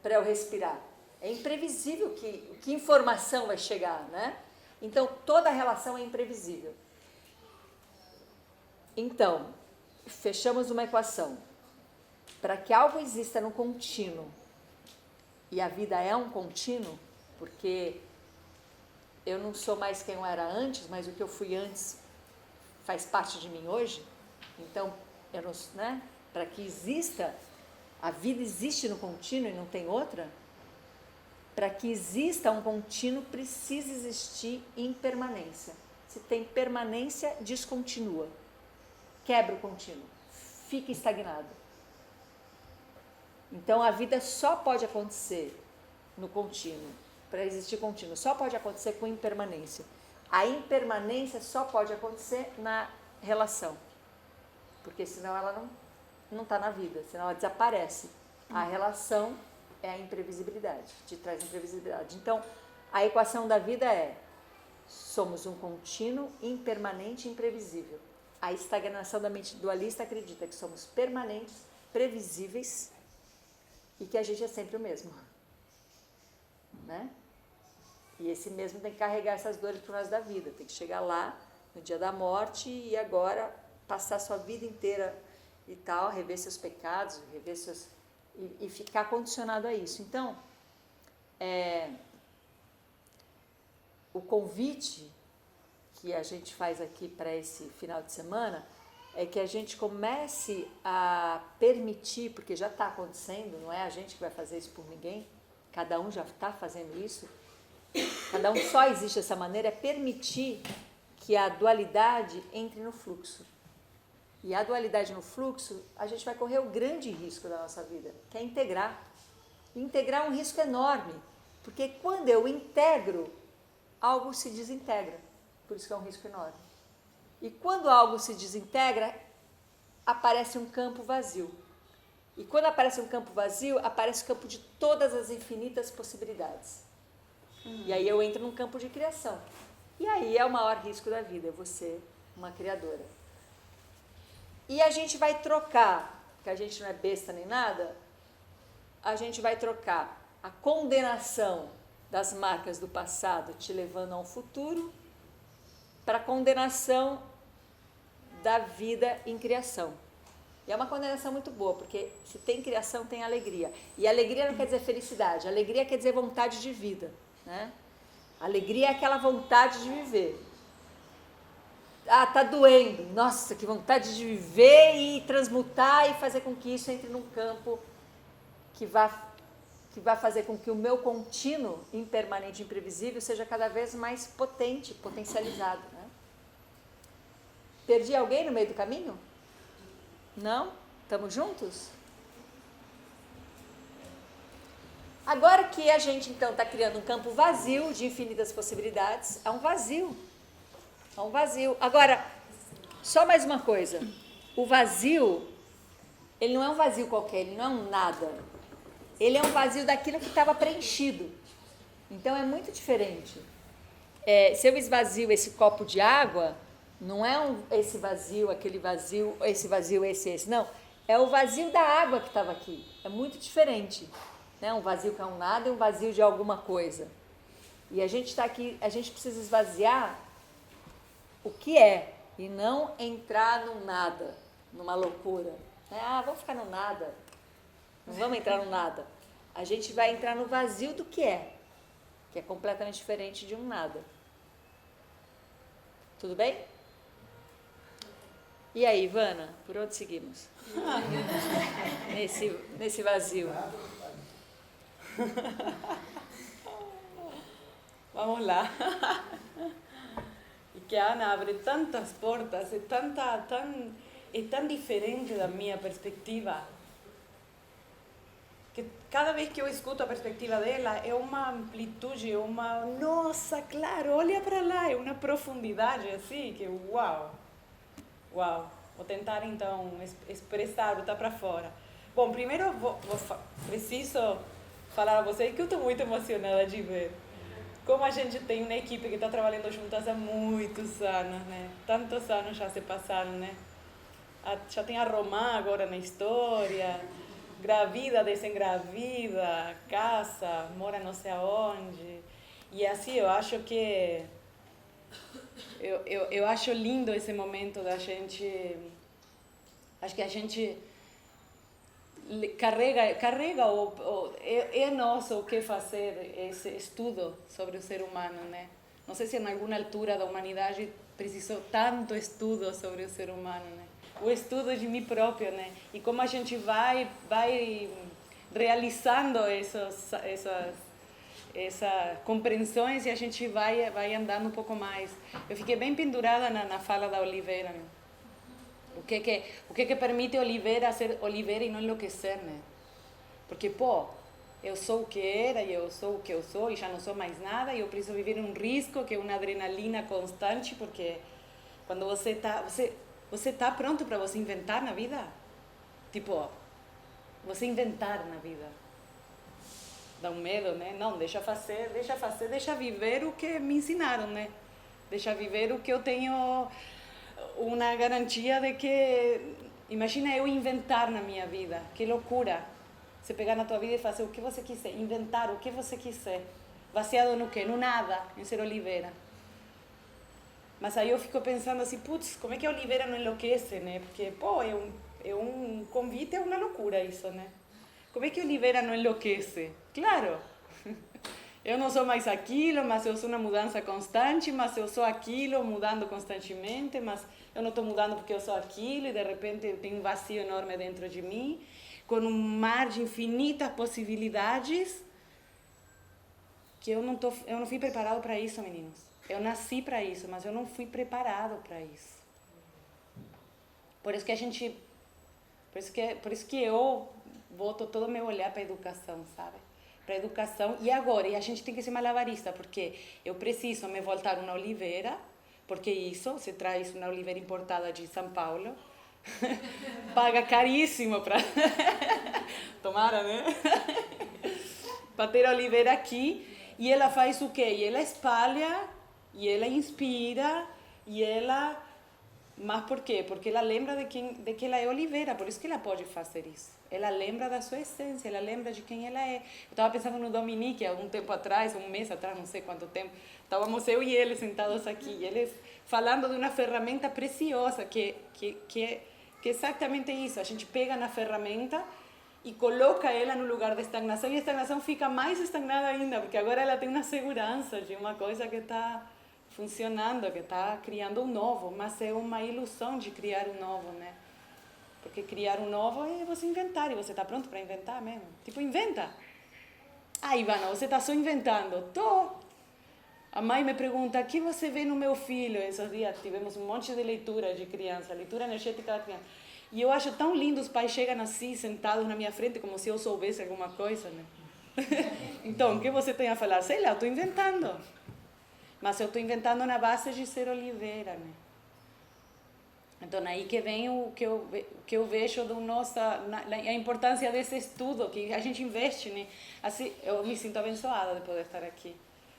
para eu respirar. É imprevisível que informação vai chegar, né? Então, toda relação é imprevisível. Então, fechamos uma equação. Para que algo exista no contínuo, e a vida é um contínuo, porque eu não sou mais quem eu era antes, mas o que eu fui antes faz parte de mim hoje. Então, eu não, né? Para que exista, a vida existe no contínuo e não tem outra. Para que exista um contínuo, precisa existir impermanência. Se tem permanência, descontinua. Quebra o contínuo, fica estagnado. Então, a vida só pode acontecer no contínuo. Para existir contínuo, só pode acontecer com impermanência. A impermanência só pode acontecer na relação. Porque senão ela não está na vida, senão ela desaparece. A relação é a imprevisibilidade, te traz imprevisibilidade. Então, a equação da vida é: somos um contínuo, impermanente e imprevisível. A estagnação da mente dualista acredita que somos permanentes, previsíveis e que a gente é sempre o mesmo. Né? E esse mesmo tem que carregar essas dores pro resto da vida, tem que chegar lá no dia da morte e agora passar sua vida inteira e tal, rever seus pecados, rever seus... E ficar condicionado a isso. Então, o convite que a gente faz aqui para esse final de semana é que a gente comece a permitir, porque já está acontecendo, não é a gente que vai fazer isso por ninguém, cada um já está fazendo isso, cada um só existe dessa maneira, é permitir que a dualidade entre no fluxo. E a dualidade no fluxo, a gente vai correr o grande risco da nossa vida, que é integrar. E integrar é um risco enorme, porque quando eu integro, algo se desintegra. Por isso que é um risco enorme. E quando algo se desintegra, aparece um campo vazio. E quando aparece um campo vazio, aparece o campo de todas as infinitas possibilidades. E aí eu entro num campo de criação. E aí é o maior risco da vida, eu vou ser uma criadora. E a gente vai trocar, que a gente não é besta nem nada, a gente vai trocar a condenação das marcas do passado te levando a um futuro para a condenação da vida em criação. E é uma condenação muito boa, porque se tem criação, tem alegria. E alegria não quer dizer felicidade, alegria quer dizer vontade de vida. Né? Alegria é aquela vontade de viver. Ah, tá doendo. Nossa, que vontade de viver e transmutar e fazer com que isso entre num campo que vai fazer com que o meu contínuo impermanente e imprevisível seja cada vez mais potente, potencializado. Né? Perdi alguém no meio do caminho? Não? Estamos juntos? Agora que a gente, então, está criando um campo vazio de infinitas possibilidades, é um vazio. É um vazio. Agora, só mais uma coisa. O vazio, ele não é um vazio qualquer, ele não é um nada. Ele é um vazio daquilo que estava preenchido. Então é muito diferente. Se eu esvazio esse copo de água, não é esse vazio, aquele vazio, esse vazio, esse. Não, é o vazio da água que estava aqui. É muito diferente. Né? Um vazio que é um nada e um vazio de alguma coisa. E a gente está aqui, a gente precisa esvaziar o que é e não entrar no nada, numa loucura. Vamos ficar no nada. Não vamos entrar no nada. A gente vai entrar no vazio do que é completamente diferente de um nada. Tudo bem? E aí, Ivana, por onde seguimos? nesse vazio.
Vamos lá. E que a Ana abre tantas portas, é tão diferente da minha perspectiva, que cada vez que eu escuto a perspectiva dela é uma amplitude, nossa, claro, olha para lá, é uma profundidade assim, que uau. Vou tentar então expressar, botar para fora. Bom, primeiro preciso falar a vocês que eu estou muito emocionada de ver como a gente tem uma equipe que está trabalhando juntas há muitos anos, né? Tantos anos já se passaram, né? Já tem a Romã agora na história, gravida, desengravida, casa, mora não sei aonde. E assim, eu acho que... Eu acho lindo esse momento da gente... Acho que a gente carrega é nosso o que fazer esse estudo sobre o ser humano, né? Não sei se em alguma altura da humanidade precisou tanto estudo sobre o ser humano, né? O estudo de mim próprio, né? E como a gente vai realizando essas compreensões e a gente vai andando um pouco mais. Eu fiquei bem pendurada na fala da Oliveira, né? O que permite Oliveira ser Oliveira e não enlouquecer, né? Porque, eu sou o que era e eu sou o que eu sou e já não sou mais nada e eu preciso viver um risco que é uma adrenalina constante, porque quando você tá pronto para você inventar na vida? Tipo, você inventar na vida. Dá um medo, né? Não, deixa viver o que me ensinaram, né? Deixa viver o que eu tenho... uma garantia de que... Imagina eu inventar na minha vida. Que loucura. Você pegar na tua vida e fazer o que você quiser. Inventar o que você quiser. Baseado no quê? No nada. Em ser Oliveira. Mas aí eu fico pensando assim, putz, como é que a Oliveira não enlouquece, né? Porque, é um convite, é uma loucura isso, né? Como é que a Oliveira não enlouquece? Claro. Eu não sou mais aquilo, mas eu sou uma mudança constante, mas eu sou aquilo, mudando constantemente, mas eu não estou mudando porque eu sou aquilo, e de repente eu tenho um vazio enorme dentro de mim, com um mar de infinitas possibilidades, que eu não fui preparado para isso, meninos. Eu nasci para isso, mas eu não fui preparado para isso. Por isso que eu boto todo o meu olhar para a educação, sabe? Para a educação. E agora, a gente tem que ser malabarista, porque eu preciso me voltar uma Oliveira, porque isso, você traz uma Oliveira importada de São Paulo, paga caríssimo para... Tomara, né? Para ter a Oliveira aqui, e ela faz o quê? E ela espalha, e ela inspira, e ela... Mas por quê? Porque ela lembra de que ela é Oliveira, por isso que ela pode fazer isso. Ela lembra da sua essência, ela lembra de quem ela é. Eu estava pensando no Dominique, há um tempo atrás, um mês atrás, não sei quanto tempo, estávamos eu e ele sentados aqui, e eles falando de uma ferramenta preciosa, que é exatamente isso. A gente pega na ferramenta e coloca ela no lugar de estagnação, e a estagnação fica mais estagnada ainda, porque agora ela tem uma segurança de uma coisa que está funcionando, que está criando um novo, mas é uma ilusão de criar um novo, né? Porque criar um novo é você inventar, e você está pronto para inventar mesmo. Tipo, inventa. Ah, Ivana, você está só inventando. Tô. A mãe me pergunta, o que você vê no meu filho? Esses dias tivemos um monte de leitura de criança, leitura energética da criança. E eu acho tão lindo, os pais chegam assim, sentados na minha frente, como se eu soubesse alguma coisa, né? Então, o que você tem a falar? Sei lá, eu estou inventando. Mas eu estou inventando na base de ser Oliveira, né? Então, aí que vem o que eu vejo a importância desse estudo, que a gente investe, né? Assim, eu me sinto abençoada de poder estar aqui.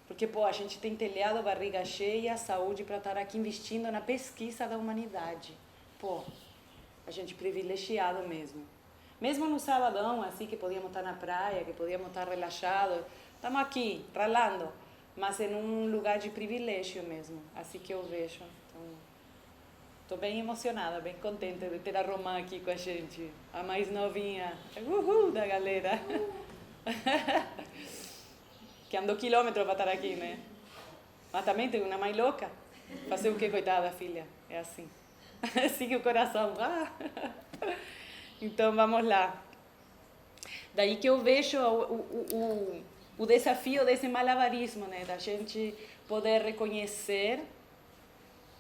Porque, pô, a gente tem telhado, barriga cheia, saúde para estar aqui investindo na pesquisa da humanidade. Pô, a gente privilegiado mesmo. Mesmo no sabadão, assim, que podíamos estar na praia, que podíamos estar relaxados, estamos aqui, ralando, mas em um lugar de privilégio mesmo, assim que eu vejo. Então, estou bem emocionada, bem contente de ter a Romã aqui com a gente, a mais novinha, da galera. Que andou quilômetros para estar aqui, né? Mas também tem uma mãe louca. Fazer o que, coitada da filha? É assim. Sigue o coração. Então, vamos lá. Daí que eu vejo o desafio desse malabarismo, né? Da gente poder reconhecer,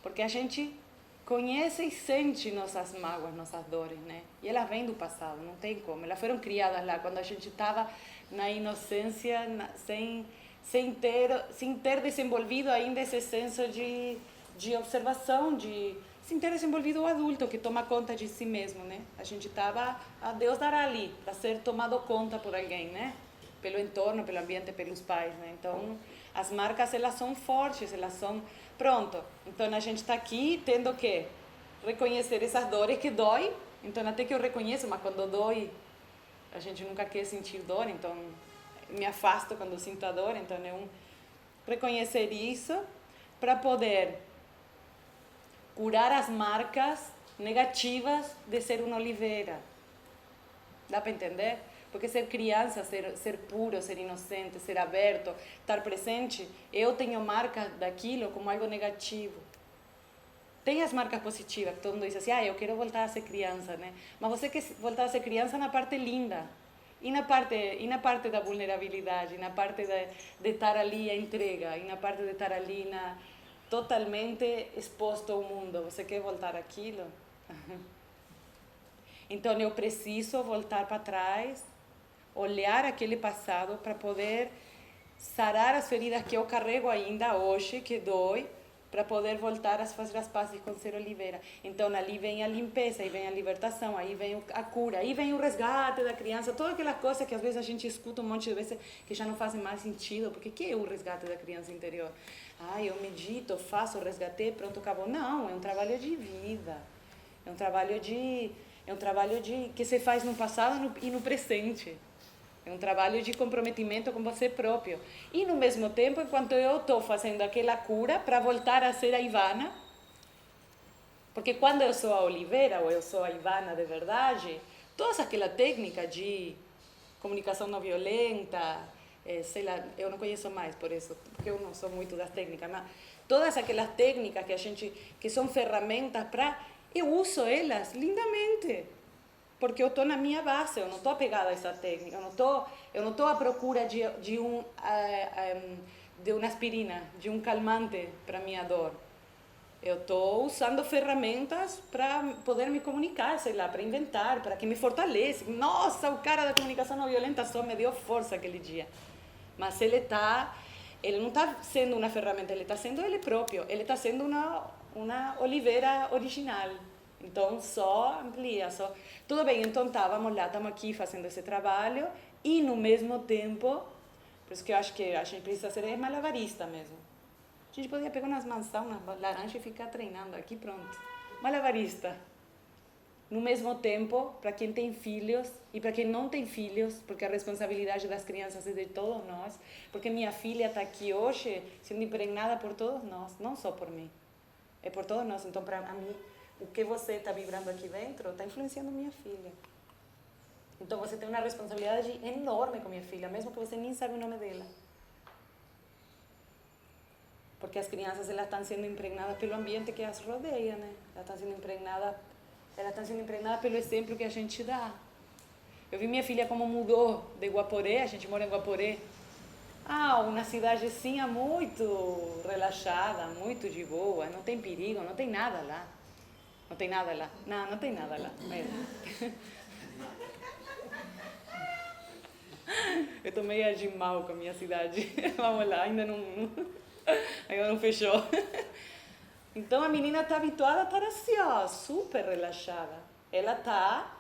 porque a gente conhece e sente nossas mágoas, nossas dores, né? E elas vêm do passado, não tem como. Elas foram criadas lá quando a gente estava na inocência, sem ter desenvolvido ainda esse senso de observação, sem ter desenvolvido o adulto que toma conta de si mesmo, né? A gente estava, a Deus dará ali, para ser tomado conta por alguém, né? Pelo entorno, pelo ambiente, pelos pais, né? Então, as marcas, elas são fortes, elas são... Pronto, então a gente está aqui tendo que reconhecer essas dores que dói, então até que eu reconheço, mas quando dói, a gente nunca quer sentir dor, então me afasto quando sinto a dor, então é reconhecer isso para poder curar as marcas negativas de ser uma oliveira. Dá para entender? Porque ser criança, ser puro, ser inocente, ser aberto, estar presente, eu tenho marcas daquilo como algo negativo. Tem as marcas positivas, que todo mundo diz assim, eu quero voltar a ser criança, né? Mas você quer voltar a ser criança na parte linda. E na parte da vulnerabilidade, e na parte de estar ali a entrega, e na parte de estar ali totalmente exposto ao mundo. Você quer voltar àquilo? Então eu preciso voltar para trás, olhar aquele passado para poder sarar as feridas que eu carrego ainda hoje, que dói, para poder voltar a fazer as pazes com ser oliveira. Então ali vem a limpeza, aí vem a libertação, aí vem a cura, aí vem o resgate da criança, todas aquelas coisas que às vezes a gente escuta um monte de vezes que já não fazem mais sentido, porque o que é o resgate da criança interior? Eu medito, faço, resgatei, pronto, acabou. Não, é um trabalho de vida, é um trabalho que se faz no passado e no presente. É um trabalho de comprometimento com você próprio. E, no mesmo tempo, enquanto eu estou fazendo aquela cura para voltar a ser a Ivana, porque quando eu sou a Oliveira, ou eu sou a Ivana de verdade, toda aquela técnica de comunicação não violenta, sei lá, eu não conheço mais por isso, porque eu não sou muito das técnicas, mas todas aquelas técnicas que são ferramentas para... Eu uso elas lindamente. Porque eu estou na minha base, eu não estou apegada a essa técnica, eu não estou à procura de uma aspirina, de um calmante para minha dor. Eu estou usando ferramentas para poder me comunicar, sei lá, para inventar, para que me fortaleça. Nossa, o cara da comunicação não violenta só me deu força aquele dia. Mas ele não está sendo uma ferramenta, ele está sendo ele próprio, ele está sendo uma oliveira original. Então, só amplia, só... Tudo bem, então vamos lá, estamos aqui fazendo esse trabalho e, no mesmo tempo, por isso que eu acho que a gente precisa ser malabarista mesmo. A gente podia pegar umas maçãs, umas laranjas e ficar treinando aqui, pronto. Malabarista. No mesmo tempo, para quem tem filhos e para quem não tem filhos, porque a responsabilidade das crianças é de todos nós, porque minha filha está aqui hoje sendo impregnada por todos nós, não só por mim, é por todos nós. Então, para mim, o que você está vibrando aqui dentro está influenciando minha filha. Então você tem uma responsabilidade enorme com minha filha, mesmo que você nem sabe o nome dela. Porque as crianças elas estão sendo impregnadas pelo ambiente que as rodeia, né? Elas estão sendo impregnadas pelo exemplo que a gente dá. Eu vi minha filha como mudou de Guaporé, a gente mora em Guaporé. Uma cidadezinha muito relaxada, muito de boa, não tem perigo, não tem nada lá. Não tem nada lá. Não tem nada lá. Eu estou meio de mal com a minha cidade. Vamos lá, ainda não fechou. Então a menina está habituada a estar assim, ó, super relaxada. Ela está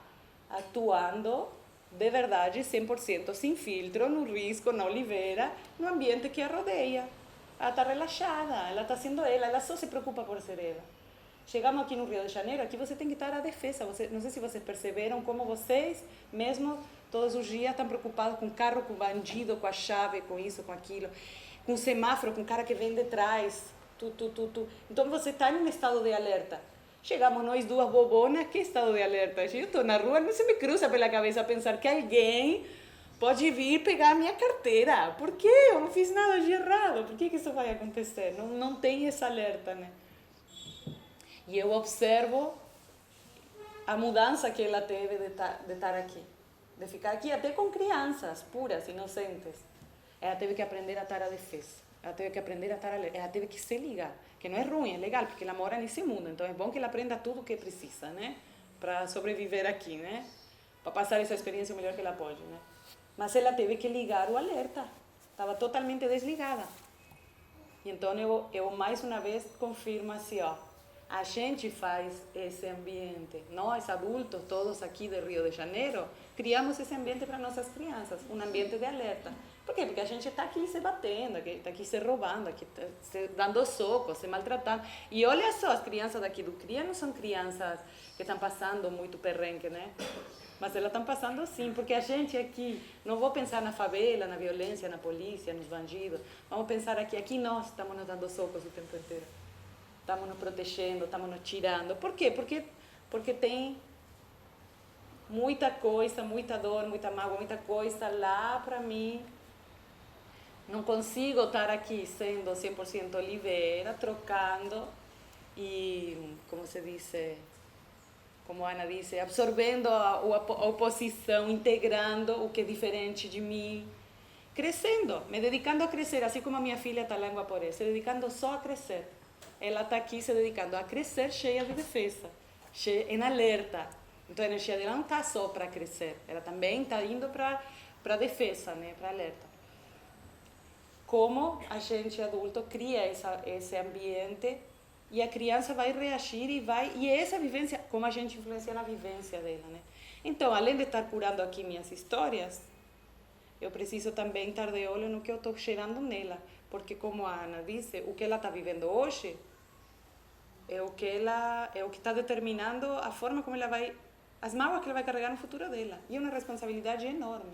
atuando de verdade 100% sem filtro, no risco, na oliveira, no ambiente que a rodeia. Ela está relaxada, ela está sendo ela só se preocupa por ser ela. Chegamos aqui no Rio de Janeiro, aqui você tem que estar à defesa. Não sei se vocês perceberam como vocês, mesmo todos os dias, estão preocupados com carro, com bandido, com a chave, com isso, com aquilo, com semáforo, com o cara que vem de trás. Então você está em um estado de alerta. Chegamos nós duas bobonas, que estado de alerta? Eu estou na rua, não se me cruza pela cabeça pensar que alguém pode vir pegar a minha carteira. Por quê? Eu não fiz nada de errado. Por que isso vai acontecer? Não tem esse alerta, né? E eu observo a mudança que ela teve de estar aqui. De ficar aqui até com crianças puras, inocentes. Ela teve que aprender a estar à defesa. Ela teve que aprender a estar alerta. Ela teve que se ligar. Que não é ruim, é legal, porque ela mora nesse mundo. Então é bom que ela aprenda tudo o que precisa, né? Para sobreviver aqui, né? Para passar essa experiência o melhor que ela pode, né? Mas ela teve que ligar o alerta. Estava totalmente desligada. E então eu mais uma vez confirmo assim, ó. A gente faz esse ambiente. Nós, adultos, todos aqui de Rio de Janeiro, criamos esse ambiente para nossas crianças. Um ambiente de alerta. Por quê? Porque a gente está aqui se batendo, está aqui se roubando, aqui se dando soco, se maltratando. E olha só, as crianças daqui do CRIA não são crianças que estão passando muito perrengue, né? Mas elas estão passando sim, porque a gente aqui, não vou pensar na favela, na violência, na polícia, nos bandidos. Vamos pensar aqui nós estamos nos dando socos o tempo inteiro. Estamos nos protegendo, estamos nos tirando. Por quê? Porque tem muita coisa, muita dor, muita mágoa, muita coisa lá para mim. Não consigo estar aqui sendo 100% oliveira, trocando e, como se diz, como a Ana disse, absorvendo a oposição, integrando o que é diferente de mim, crescendo, me dedicando a crescer, assim como a minha filha está lá em Guaporé, se dedicando só a crescer. Ela está aqui se dedicando a crescer cheia de defesa, em alerta. Então a energia dela não está só para crescer, ela também está indo para a defesa, né, para alerta. Como a gente adulto cria esse ambiente e a criança vai reagir e essa vivência, como a gente influencia na vivência dela, né? Então, além de estar curando aqui minhas histórias, eu preciso também estar de olho no que eu estou gerando nela, porque como a Ana disse, o que ela está vivendo hoje é o que está determinando a forma como ela vai, as mágoas que ela vai carregar no futuro dela. E é uma responsabilidade enorme.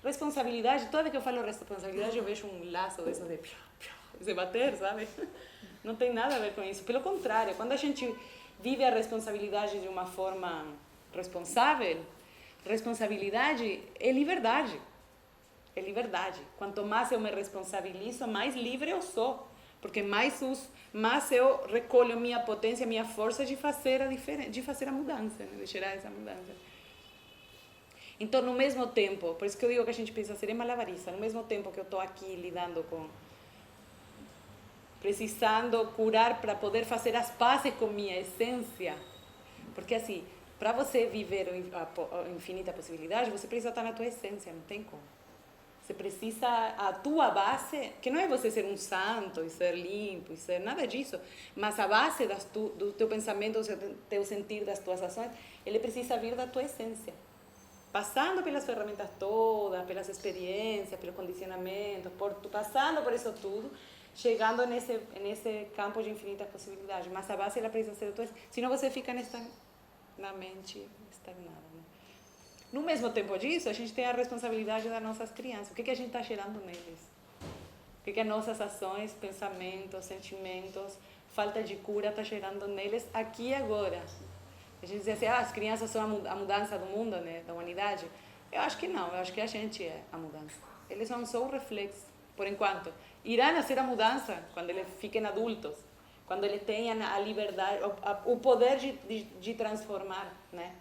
Responsabilidade, toda vez que eu falo responsabilidade, eu vejo um laço desses de bater, sabe? Não tem nada a ver com isso. Pelo contrário, quando a gente vive a responsabilidade de uma forma responsável, responsabilidade é liberdade. É liberdade. Quanto mais eu me responsabilizo, mais livre eu sou. Porque mais eu recolho minha potência, minha força de fazer a diferença, de fazer a mudança, né? De gerar essa mudança. Então, no mesmo tempo, por isso que eu digo que a gente precisa ser malabarista, no mesmo tempo que eu estou aqui lidando com, precisando curar para poder fazer as pazes com minha essência, porque assim, para você viver a infinita possibilidade, você precisa estar na tua essência, não tem como. Você precisa, a tua base, que não é você ser um santo e ser limpo e ser nada disso, mas a base do teu pensamento, do teu sentir, das tuas ações, ele precisa vir da tua essência. Passando pelas ferramentas todas, pelas experiências, pelo condicionamento, passando por isso tudo, chegando nesse campo de infinitas possibilidades. Mas a base ela precisa ser a tua, senão você fica na mente estagnada. Né? No mesmo tempo disso, a gente tem a responsabilidade das nossas crianças. O que a gente está gerando neles? O que as nossas ações, pensamentos, sentimentos, falta de cura está gerando neles aqui e agora? A gente diz assim, as crianças são a mudança do mundo, né, da humanidade. Eu acho que não, eu acho que a gente é a mudança. Eles são só o reflexo, por enquanto. Irá nascer a mudança quando eles fiquem adultos, quando eles tenham a liberdade, o poder de transformar, né?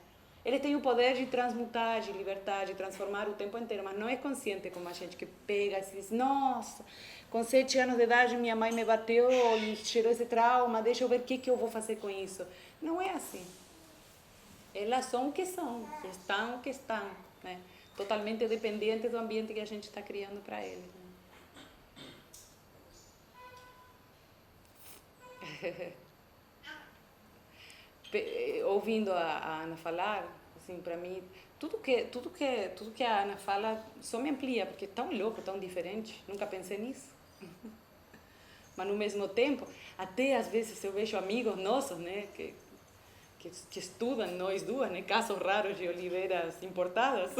Eles têm o poder de transmutar, de libertar, de transformar o tempo inteiro, mas não é consciente como a gente que pega e diz, nossa, com 7 anos de idade minha mãe me bateu e gerou esse trauma, deixa eu ver o que eu vou fazer com isso. Não é assim. Elas são o que são, estão o que estão, né? Totalmente dependentes do ambiente que a gente está criando para eles. Né? ouvindo a Ana falar, assim, para mim, tudo que a Ana fala só me amplia, porque é tão louco, tão diferente, nunca pensei nisso. Mas, no mesmo tempo, até às vezes eu vejo amigos nossos, né, que estudam, nós duas, né, casos raros de oliveiras importadas.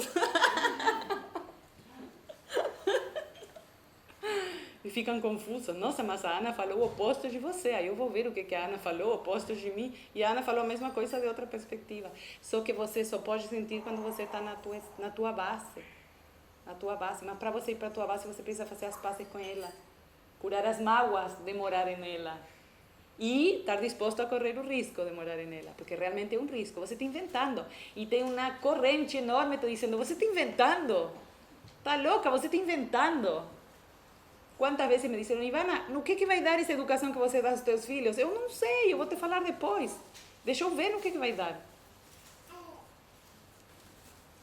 E ficam confusos. Nossa, mas a Ana falou o oposto de você. Aí eu vou ver o que a Ana falou, o oposto de mim. E a Ana falou a mesma coisa de outra perspectiva. Só que você só pode sentir quando você está na tua base. Na tua base. Mas para você ir para a tua base, você precisa fazer as pazes com ela. Curar as mágoas de morar nela. E estar disposto a correr o risco de morar nela. Porque realmente é um risco. Você está inventando. E tem uma corrente enorme te dizendo, você está inventando. Está louca, você está inventando. Quantas vezes me disseram, Ivana, no que vai dar essa educação que você dá aos teus filhos? Eu não sei, eu vou te falar depois. Deixa eu ver no que vai dar.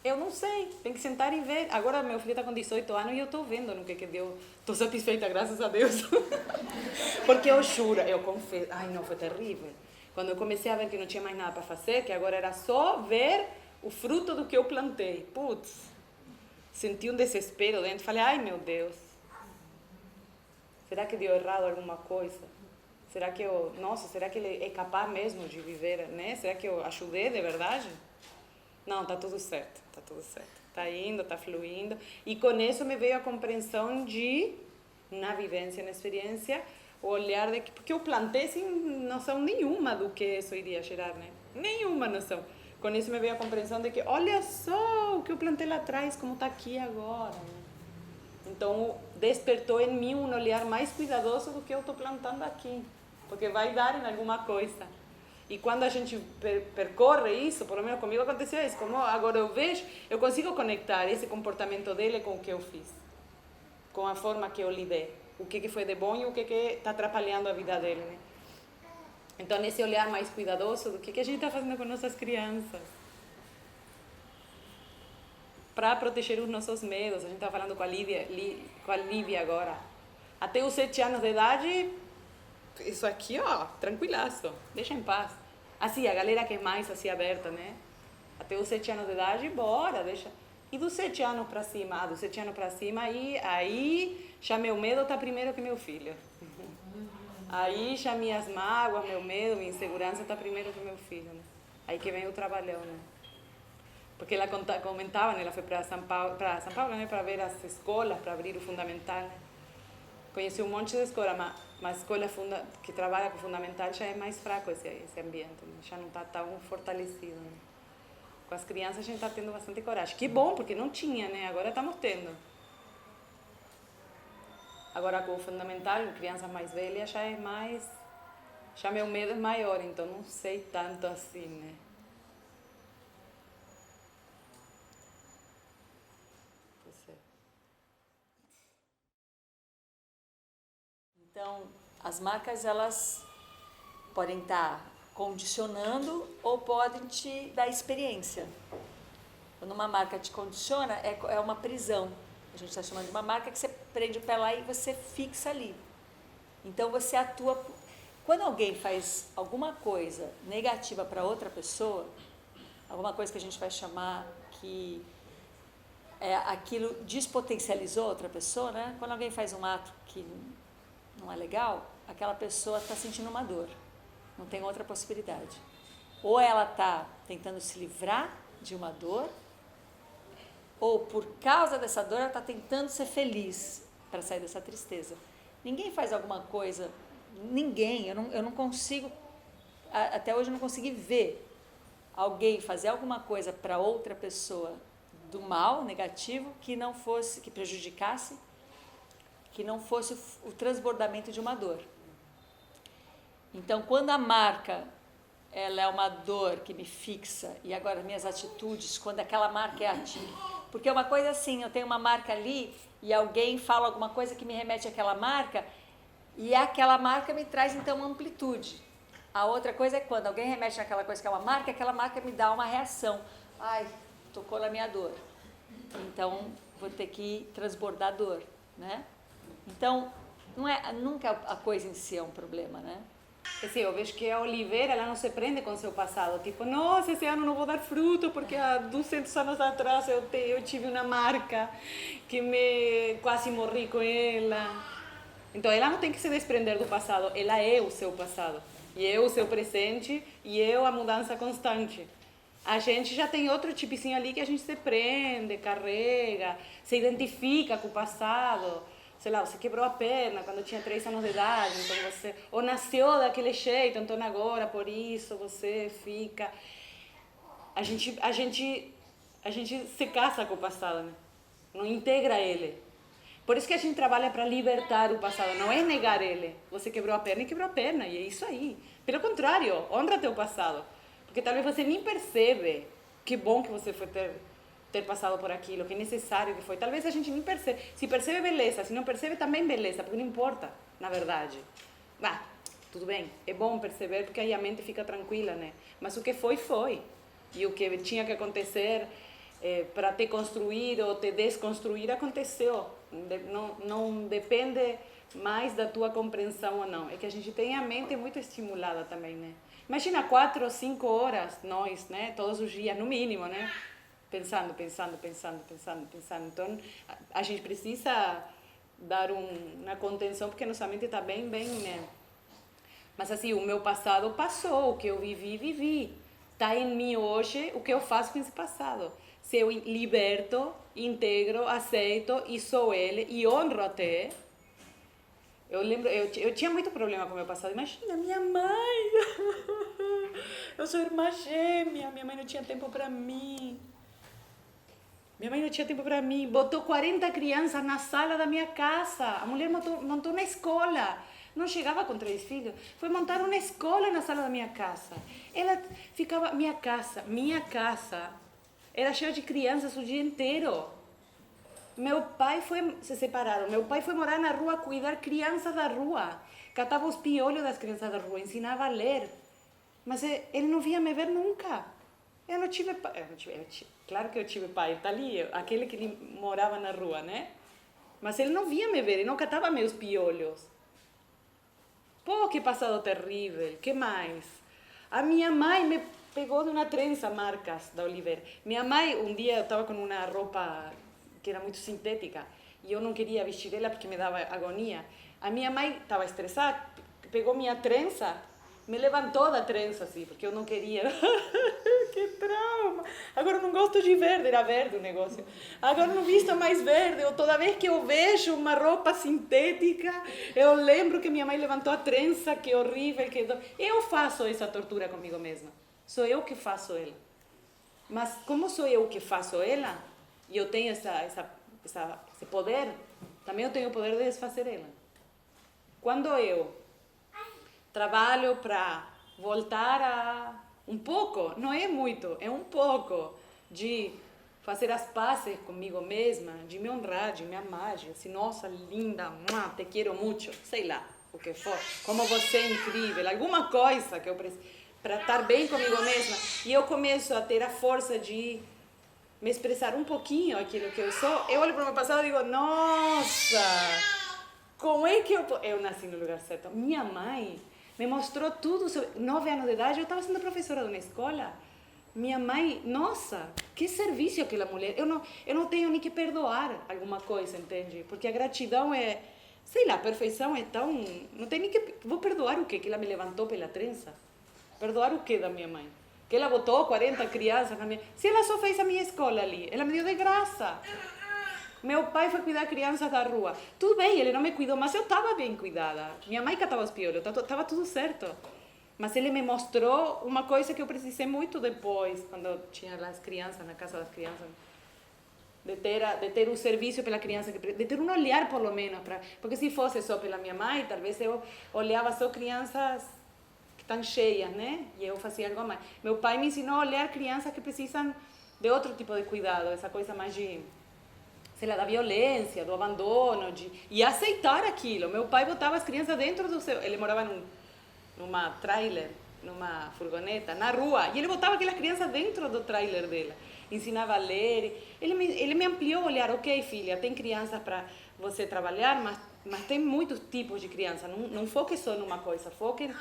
Eu não sei, tem que sentar e ver. Agora meu filho está com 18 anos e eu estou vendo no que deu. Estou satisfeita, graças a Deus. Porque eu juro, eu confesso, ai não, foi terrível. Quando eu comecei a ver que não tinha mais nada para fazer, que agora era só ver o fruto do que eu plantei. Putz, senti um desespero dentro, falei, ai meu Deus. Será que deu errado alguma coisa? Será que será que ele é capaz mesmo de viver, né? Será que eu ajudei de verdade? Não, tá tudo certo, tá tudo certo. Tá indo, tá fluindo. E com isso me veio a compreensão de, na vivência, na experiência, o olhar de que, porque eu plantei sem noção nenhuma do que isso iria gerar, né? Nenhuma noção. Com isso me veio a compreensão de que, olha só o que eu plantei lá atrás, como tá aqui agora, né? Então, despertou em mim um olhar mais cuidadoso do que eu estou plantando aqui, porque vai dar em alguma coisa. E quando a gente percorre isso, por lo menos comigo aconteceu isso, como agora eu vejo, eu consigo conectar esse comportamento dele com o que eu fiz, com a forma que eu lidei, o que foi de bom e o que está atrapalhando a vida dele, né? Então, esse olhar mais cuidadoso do que a gente está fazendo com nossas crianças, para proteger os nossos medos. A gente está falando com a Lívia agora. Até os 7 anos de idade, isso aqui, ó, tranquilaço, deixa em paz. Assim, a galera que é mais assim aberta, né? Até os 7 anos de idade, bora, deixa. E dos 7 anos para cima, aí já meu medo está primeiro que meu filho. Aí já minhas mágoas, meu medo, minha insegurança está primeiro que meu filho, né? Aí que vem o trabalhão, né? Porque ela comentava, né? Ela foi para São Paulo, né? Para ver as escolas, para abrir o fundamental, né? Conheci um monte de escola, mas uma escola que trabalha com fundamental já é mais fraco esse ambiente, né? Já não está tão fortalecido, né? Com as crianças a gente está tendo bastante coragem. Que bom, porque não tinha, né? Agora estamos tendo. Agora com o fundamental, crianças mais velhas já é mais... Já meu medo é maior, então não sei tanto assim, né?
Então, as marcas, elas podem estar condicionando ou podem te dar experiência. Quando uma marca te condiciona, é uma prisão. A gente está chamando de uma marca que você prende o pé lá e você fixa ali. Então, você atua... Quando alguém faz alguma coisa negativa para outra pessoa, alguma coisa que a gente vai chamar que aquilo despotencializou outra pessoa, né? Quando alguém faz um ato que não é legal, aquela pessoa está sentindo uma dor, não tem outra possibilidade. Ou ela está tentando se livrar de uma dor, ou por causa dessa dor ela está tentando ser feliz para sair dessa tristeza. Ninguém faz alguma coisa, eu não consigo, até hoje eu não consegui ver alguém fazer alguma coisa para outra pessoa do mal, negativo, que não fosse, que prejudicasse, que não fosse o transbordamento de uma dor. Então, quando a marca ela é uma dor que me fixa, e agora minhas atitudes, quando aquela marca é ativa, porque uma coisa assim, eu tenho uma marca ali e alguém fala alguma coisa que me remete àquela marca, e aquela marca me traz então uma amplitude. A outra coisa é quando alguém remete naquela coisa que é uma marca, aquela marca me dá uma reação. Ai, tocou na minha dor. Então, vou ter que transbordar dor, né? Então, nunca a coisa em si é um problema, né?
Assim, eu vejo que a oliveira, ela não se prende com o seu passado. Tipo, nossa, esse ano não vou dar fruto porque há 200 anos atrás eu tive uma marca que quase morri com ela. Então, ela não tem que se desprender do passado, ela é o seu passado. E é o seu presente, e é a mudança constante. A gente já tem outro tipezinho ali que a gente se prende, carrega, se identifica com o passado. Sei lá, você quebrou a perna quando tinha 3 anos de idade, então você... Ou nasceu daquele jeito, então agora, por isso, você fica... A gente se casa com o passado, né? Não integra ele. Por isso que a gente trabalha para libertar o passado, não é negar ele. Você quebrou a perna e quebrou a perna, e é isso aí. Pelo contrário, honra teu passado. Porque talvez você nem percebe que bom que você foi ter passado por aquilo, que necessário que foi. Talvez a gente nem percebe. Se percebe, beleza. Se não percebe, também beleza, porque não importa, na verdade. Tudo bem, é bom perceber, porque aí a mente fica tranquila, né? Mas o que foi, foi. E o que tinha que acontecer para te construir ou te desconstruir, aconteceu. Não depende mais da tua compreensão ou não. É que a gente tem a mente muito estimulada também, né? Imagina 4 ou 5 horas, nós, né? Todos os dias, no mínimo, né? Pensando. Então, a gente precisa dar uma contenção, porque nossa mente está bem, né? Mas assim, o meu passado passou, o que eu vivi. Está em mim hoje o que eu faço com esse passado. Se eu liberto, integro, aceito e sou ele e honro até. Eu lembro, eu tinha muito problema com o meu passado. Imagina, minha mãe. Eu sou irmã gêmea, minha mãe não tinha tempo para mim. Botou 40 crianças na sala da minha casa. A mulher montou uma escola. Não chegava com 3 filhos. Foi montar uma escola na sala da minha casa. Ela ficava... Minha casa era cheia de crianças o dia inteiro. Se separaram. Meu pai foi morar na rua, cuidar crianças da rua. Catava os piolhos das crianças da rua, ensinava a ler. Mas ele não vinha me ver nunca. Eu não tive pai. Claro que eu tive pai, está ali, aquele que morava na rua, né? Mas ele não vinha me ver, ele não catava meus piolhos. Pô, que passado terrível. Que mais? A minha mãe me pegou de uma trença, marcas da Oliveira. Minha mãe, um dia eu estava com uma roupa que era muito sintética e eu não queria vestir ela porque me dava agonia. A minha mãe estava estressada, pegou minha trença, me levantou da trença assim, porque eu não queria. Que trauma! Agora eu não gosto de verde, era verde o negócio. Agora eu não visto mais verde. Toda vez que eu vejo uma roupa sintética, eu lembro que minha mãe levantou a trença, que horrível. Eu faço essa tortura comigo mesma. Sou eu que faço ela. Mas como sou eu que faço ela, e eu tenho esse poder, também eu tenho o poder de desfazer ela. Quando eu trabalho para voltar a um pouco, não é muito, é um pouco de fazer as pazes comigo mesma, de me honrar, de me amar, de assim, nossa, linda, te quero muito, sei lá, o que for, como você é incrível, alguma coisa que eu preciso, para estar bem comigo mesma, e eu começo a ter a força de me expressar um pouquinho aquilo que eu sou, eu olho para o meu passado e digo, nossa, como é que eu nasci no lugar certo? Minha mãe me mostrou tudo. 9 anos de idade, eu estava sendo professora de uma escola. Minha mãe, nossa, que serviço aquela mulher. Eu não tenho nem que perdoar alguma coisa, entende? Porque a gratidão é, sei lá, a perfeição é tão... Não tem nem que... Vou perdoar o quê? Que ela me levantou pela trença? Perdoar o quê da minha mãe? Que ela botou 40 crianças na minha... Se ela só fez a minha escola ali, ela me deu de graça. Meu pai foi cuidar crianças da rua. Tudo bem, ele não me cuidou, mas eu estava bem cuidada. Minha mãe catava os piolhos, estava tudo certo. Mas ele me mostrou uma coisa que eu precisei muito depois, quando eu tinha as crianças, na casa das crianças. De ter um serviço pela criança, de ter um olhar, pelo menos. Porque se fosse só pela minha mãe, talvez eu olhava só crianças que estão cheias, né? E eu fazia algo mais. Meu pai me ensinou a olhar crianças que precisam de outro tipo de cuidado, essa coisa mais de... sei lá, da violência, do abandono, e aceitar aquilo. Meu pai botava as crianças dentro do seu... Ele morava numa trailer, numa furgoneta, na rua, e ele botava aquelas crianças dentro do trailer dela. Ensinava a ler. Ele me ampliou o olhar. Ok, filha, tem crianças para você trabalhar, mas tem muitos tipos de criança. Não foque só numa coisa, foque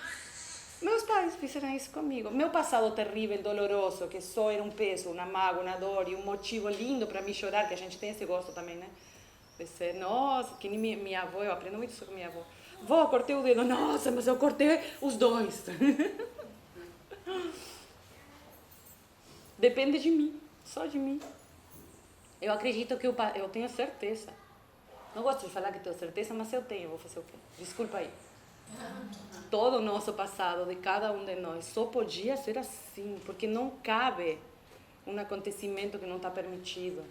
Meus pais fizeram isso comigo. Meu passado terrível, doloroso, que só era um peso, uma mágoa, uma dor e um motivo lindo para me chorar, que a gente tem esse gosto também, né? De ser, nossa, que nem minha avó, eu aprendo muito isso com minha avó. Vó, cortei o dedo. Nossa, mas eu cortei os dois. Depende de mim, só de mim. Eu acredito que eu tenho certeza. Não gosto de falar que tenho certeza, mas eu tenho, vou fazer o quê? Desculpa aí. Todo o nosso passado, de cada um de nós, só podia ser assim, porque não cabe um acontecimento que não está permitido.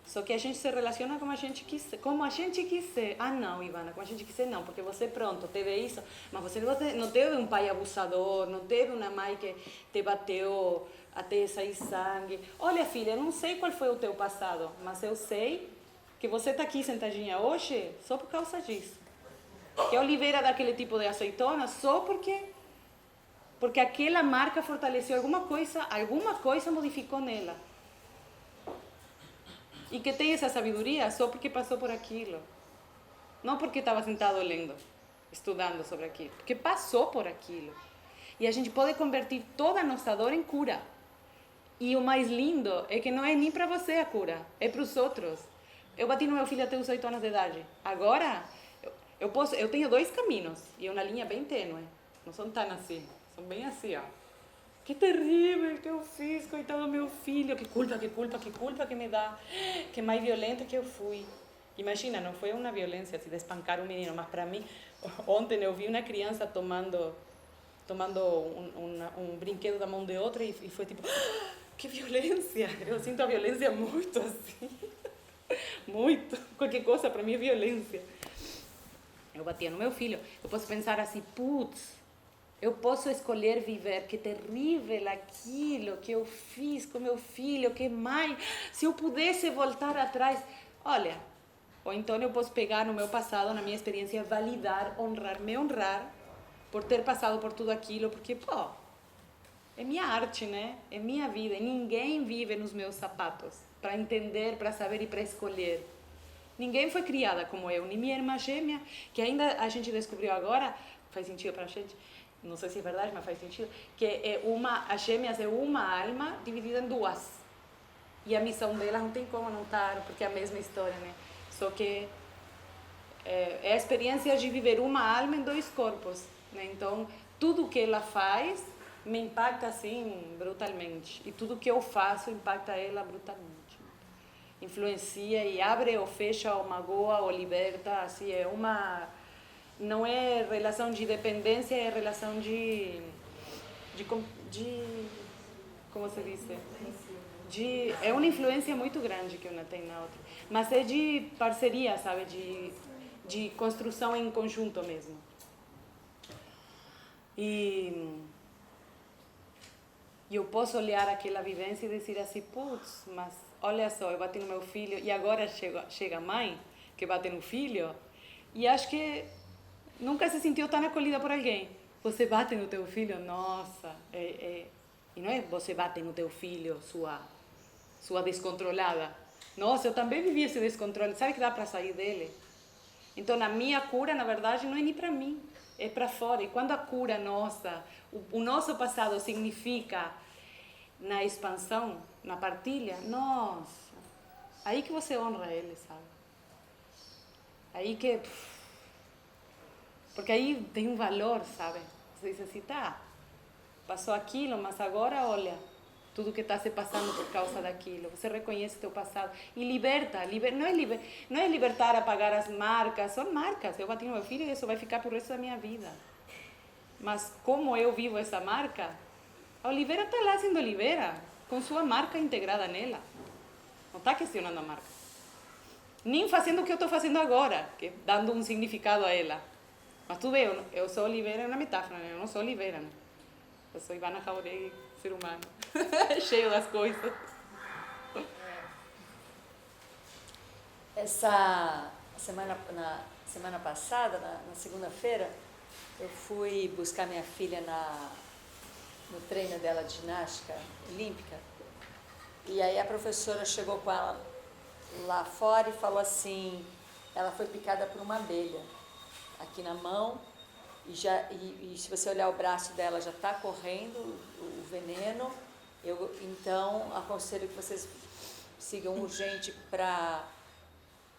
Só que a gente se relaciona como a gente quiser. Como a gente quiser. Ah, não, Ivana, como a gente quiser não, porque você, pronto, teve isso, mas você não teve um pai abusador, não teve uma mãe que te bateu até sair sangue. Olha, filha, eu não sei qual foi o teu passado, mas eu sei que você está aqui sentadinha hoje só por causa disso. Que a Oliveira dá aquele tipo de azeitona só porque aquela marca fortaleceu alguma coisa modificou nela. E que tem essa sabedoria só porque passou por aquilo. Não porque estava sentado lendo, estudando sobre aquilo. Porque passou por aquilo. E a gente pode convertir toda a nossa dor em cura. E o mais lindo é que não é nem para você a cura, é para os outros. Eu bati no meu filho até os 8 anos de idade. Agora, eu tenho 2 caminhos. E é uma linha bem tênue. Não são tão assim. São bem assim, ó. Que terrível que eu fiz, coitado do meu filho. Que culpa que me dá. Que mais violenta que eu fui. Imagina, não foi uma violência assim, de espancar um menino, mas para mim, ontem eu vi uma criança tomando um brinquedo da mão de outra e foi tipo, ah, que violência. Eu sinto a violência muito assim. Muito. Qualquer coisa para mim é violência. Eu batia no meu filho. Eu posso pensar assim, putz, eu posso escolher viver, que terrível aquilo que eu fiz com meu filho, que mãe, se eu pudesse voltar atrás. Olha, ou então eu posso pegar no meu passado, na minha experiência, validar, me honrar por ter passado por tudo aquilo, porque, pô, é minha arte, né? É minha vida, e ninguém vive nos meus sapatos para entender, para saber e para escolher. Ninguém foi criada como eu, nem minha irmã gêmea, que ainda a gente descobriu agora, faz sentido para a gente, não sei se é verdade, mas faz sentido, que as gêmeas é uma alma dividida em 2. E a missão delas não tem como não estar, porque é a mesma história, né? Só que é a experiência de viver uma alma em 2 corpos, né? Então, tudo que ela faz me impacta assim brutalmente. E tudo que eu faço impacta ela brutalmente. Influencia e abre ou fecha ou magoa ou liberta, assim, não é relação de dependência, é relação de como se diz? É uma influência muito grande que uma tem na outra, mas é de parceria, sabe, de construção em conjunto mesmo. E eu posso olhar aquela vivência e dizer assim, putz, mas olha só, eu bati no meu filho e agora chega a mãe que bate no filho e acho que nunca se sentiu tão acolhida por alguém. Você bate no teu filho, nossa, e não é você bate no teu filho, sua descontrolada. Nossa, eu também vivi esse descontrole, sabe que dá para sair dele? Então, a minha cura, na verdade, não é nem para mim, é para fora. E quando a cura nossa, o nosso passado significa na expansão, na partilha, nossa, aí que você honra ele, sabe? Aí que... Porque aí tem um valor, sabe? Você diz assim, tá, passou aquilo, mas agora, olha, tudo que está se passando por causa daquilo. Você reconhece teu passado e liberta. Não é libertar a pagar as marcas, são marcas. Eu bati no meu filho e isso vai ficar pro resto da minha vida. Mas como eu vivo essa marca, a Oliveira está lá sendo Oliveira, com sua marca integrada nela. Não está questionando a marca. Nem fazendo o que eu estou fazendo agora, que dando um significado a ela. Mas tu vê, eu sou Oliveira na metáfora, né? Eu não sou Oliveira, né? Eu sou Ivana Jauregui, ser humano. Cheio das coisas.
Na semana passada, na segunda-feira, eu fui buscar minha filha no treino dela de ginástica olímpica. E aí a professora chegou com ela lá fora e falou assim, ela foi picada por uma abelha aqui na mão e se você olhar o braço dela, já está correndo o veneno. Então, aconselho que vocês sigam urgente para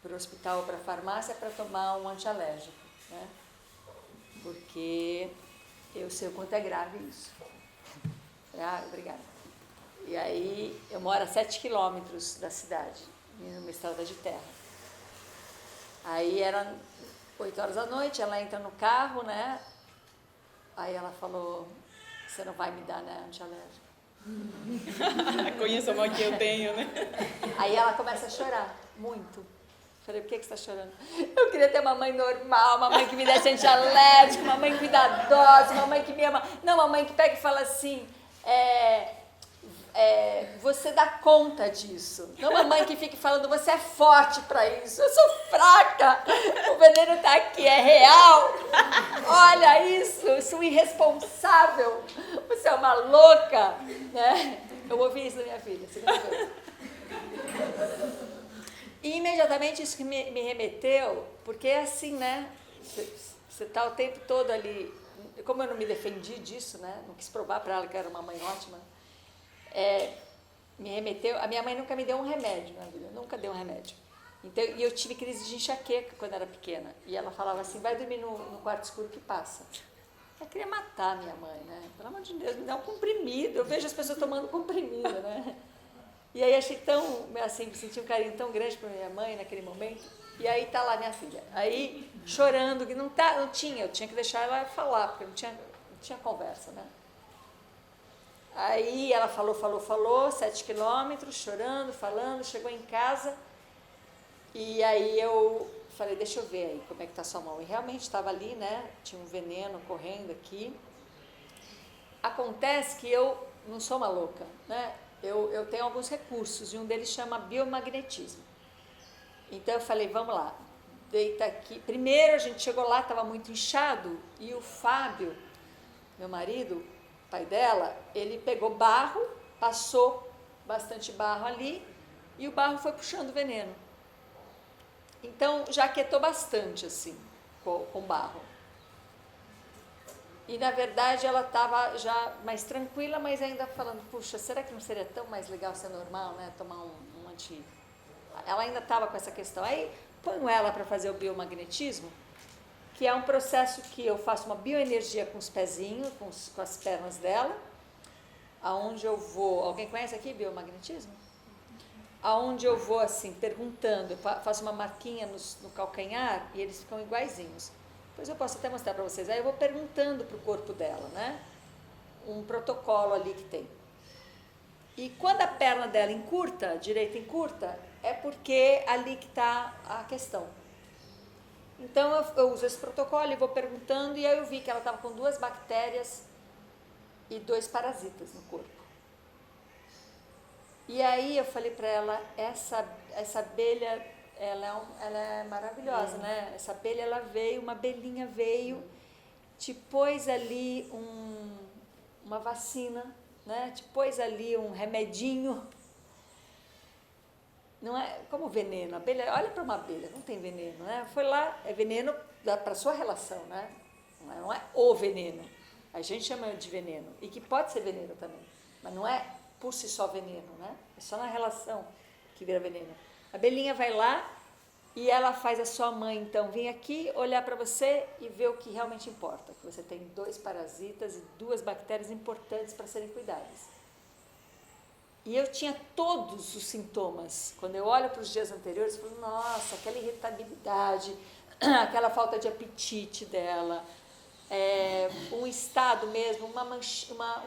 o hospital ou para a farmácia para tomar um antialérgico, né? Porque eu sei o quanto é grave isso. Obrigada. E aí, eu moro a 7 quilômetros da cidade, numa estrada de terra. Aí eram 8 horas da noite, ela entra no carro, né? Aí ela falou, você não vai me dar, né, antialérgico?
Conheço a mãe que eu tenho, né?
Aí ela começa a chorar, muito. Falei, por que você está chorando? Eu queria ter uma mãe normal, uma mãe que me desse antialérgico, uma mãe cuidadosa, uma mãe que me ama. Não, uma mãe que pega e fala assim, você dá conta disso. Não uma mãe que fique falando, você é forte para isso, eu sou fraca, o veneno está aqui, é real. Olha isso, eu sou irresponsável, você é uma louca, né? Eu ouvi isso da minha filha, segunda vez. E imediatamente isso que me remeteu, porque é assim, né? Você está o tempo todo ali, como eu não me defendi disso, né? Não quis provar para ela que eu era uma mãe ótima, me remeteu. A minha mãe nunca me deu um remédio na vida, nunca deu um remédio. Então, e eu tive crise de enxaqueca quando era pequena. E ela falava assim, vai dormir no quarto escuro que passa. Eu queria matar minha mãe, né? Pelo amor de Deus, me dá um comprimido. Eu vejo as pessoas tomando comprimido, né? E aí achei tão, assim, senti um carinho tão grande para minha mãe naquele momento. E aí tá lá minha filha, aí chorando, que não tinha, eu tinha que deixar ela falar, porque não tinha conversa, né? Aí ela falou, 7 quilômetros, chorando, falando, chegou em casa, e aí eu falei, deixa eu ver aí como é que tá sua mão. E realmente estava ali, né? Tinha um veneno correndo aqui. Acontece que eu não sou uma louca, né? Eu tenho alguns recursos, e um deles chama biomagnetismo. Então eu falei, vamos lá, deita aqui. Primeiro a gente chegou lá, estava muito inchado, e o Fábio, meu marido, pai dela, ele pegou barro, passou bastante barro ali, e o barro foi puxando o veneno. Então já aquietou bastante, assim, com barro. E na verdade ela estava já mais tranquila, mas ainda falando, puxa, será que não seria tão mais legal ser normal, né? Tomar um anti... Ela ainda estava com essa questão. Aí ponho ela para fazer o biomagnetismo, que é um processo que eu faço uma bioenergia com os pezinhos, com as pernas dela, aonde eu vou... Alguém conhece aqui biomagnetismo? Aonde eu vou assim, perguntando, eu faço uma marquinha no calcanhar e eles ficam iguaizinhos. Depois eu posso até mostrar para vocês. Aí eu vou perguntando para o corpo dela, né? Um protocolo ali que tem. E quando a perna dela encurta, direita encurta, é porque ali que está a questão. Então eu uso esse protocolo e vou perguntando, e aí eu vi que ela estava com 2 bactérias e 2 parasitas no corpo. E aí eu falei para ela, essa abelha, ela é maravilhosa, né? Essa abelha, ela veio, uma abelhinha veio, te pôs ali uma vacina, né? Te pôs ali um remedinho. Não é como veneno. A abelha, olha para uma abelha, não tem veneno, né? Foi lá, é veneno para a sua relação, né? Não é o veneno. A gente chama de veneno, e que pode ser veneno também, mas não é por si só veneno, né? É só na relação que vira veneno. A abelhinha vai lá e ela faz a sua mãe, então, vir aqui, olhar para você e ver o que realmente importa. Que você tem 2 parasitas e 2 bactérias importantes para serem cuidadas. E eu tinha todos os sintomas. Quando eu olho para os dias anteriores, eu falo, nossa, aquela irritabilidade, aquela falta de apetite dela, um estado mesmo,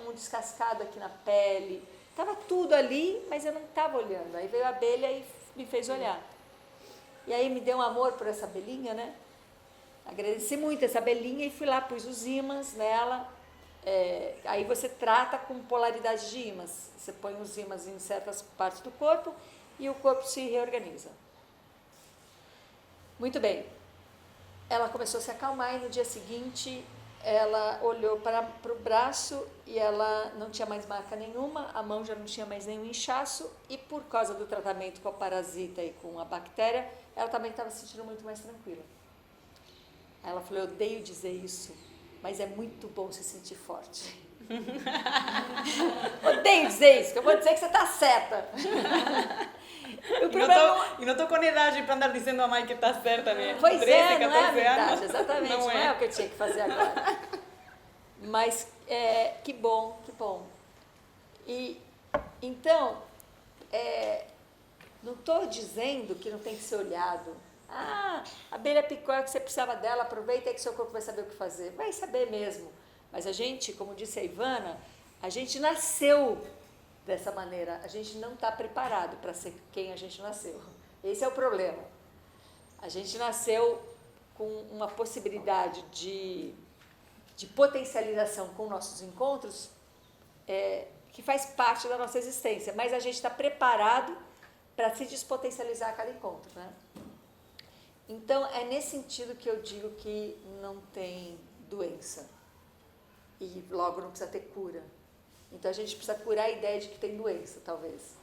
um descascado aqui na pele. Estava tudo ali, mas eu não estava olhando. Aí veio a abelha e me fez olhar. E aí me deu um amor por essa abelhinha, né? Agradeci muito essa abelhinha e fui lá, pus os ímãs nela. Aí você trata com polaridade de ímãs. Você põe os ímãs em certas partes do corpo e o corpo se reorganiza. Muito bem. Ela começou a se acalmar e no dia seguinte ela olhou para o braço e ela não tinha mais marca nenhuma, a mão já não tinha mais nenhum inchaço e por causa do tratamento com a parasita e com a bactéria, ela também estava se sentindo muito mais tranquila. Aí ela falou, eu odeio dizer isso, mas é muito bom se sentir forte. Odeio dizer isso, que eu vou dizer que você está certa.
E não tô com idade para andar dizendo a mãe que está certa, né?
Pois
13,
é, não é a
14
verdade,
anos.
exatamente, não é o que eu tinha que fazer agora. Mas que bom, que bom. E então, não estou dizendo que não tem que ser olhado. Ah, a abelha picou, é que você precisava dela, aproveita aí que seu corpo vai saber o que fazer. Vai saber mesmo. Mas a gente, como disse a Ivana, a gente nasceu dessa maneira. A gente não está preparado para ser quem a gente nasceu. Esse é o problema. A gente nasceu com uma possibilidade de potencialização com nossos encontros que faz parte da nossa existência, mas a gente está preparado para se despotencializar a cada encontro, né? Então, é nesse sentido que eu digo que não tem doença e logo não precisa ter cura. Então, a gente precisa curar a ideia de que tem doença, talvez.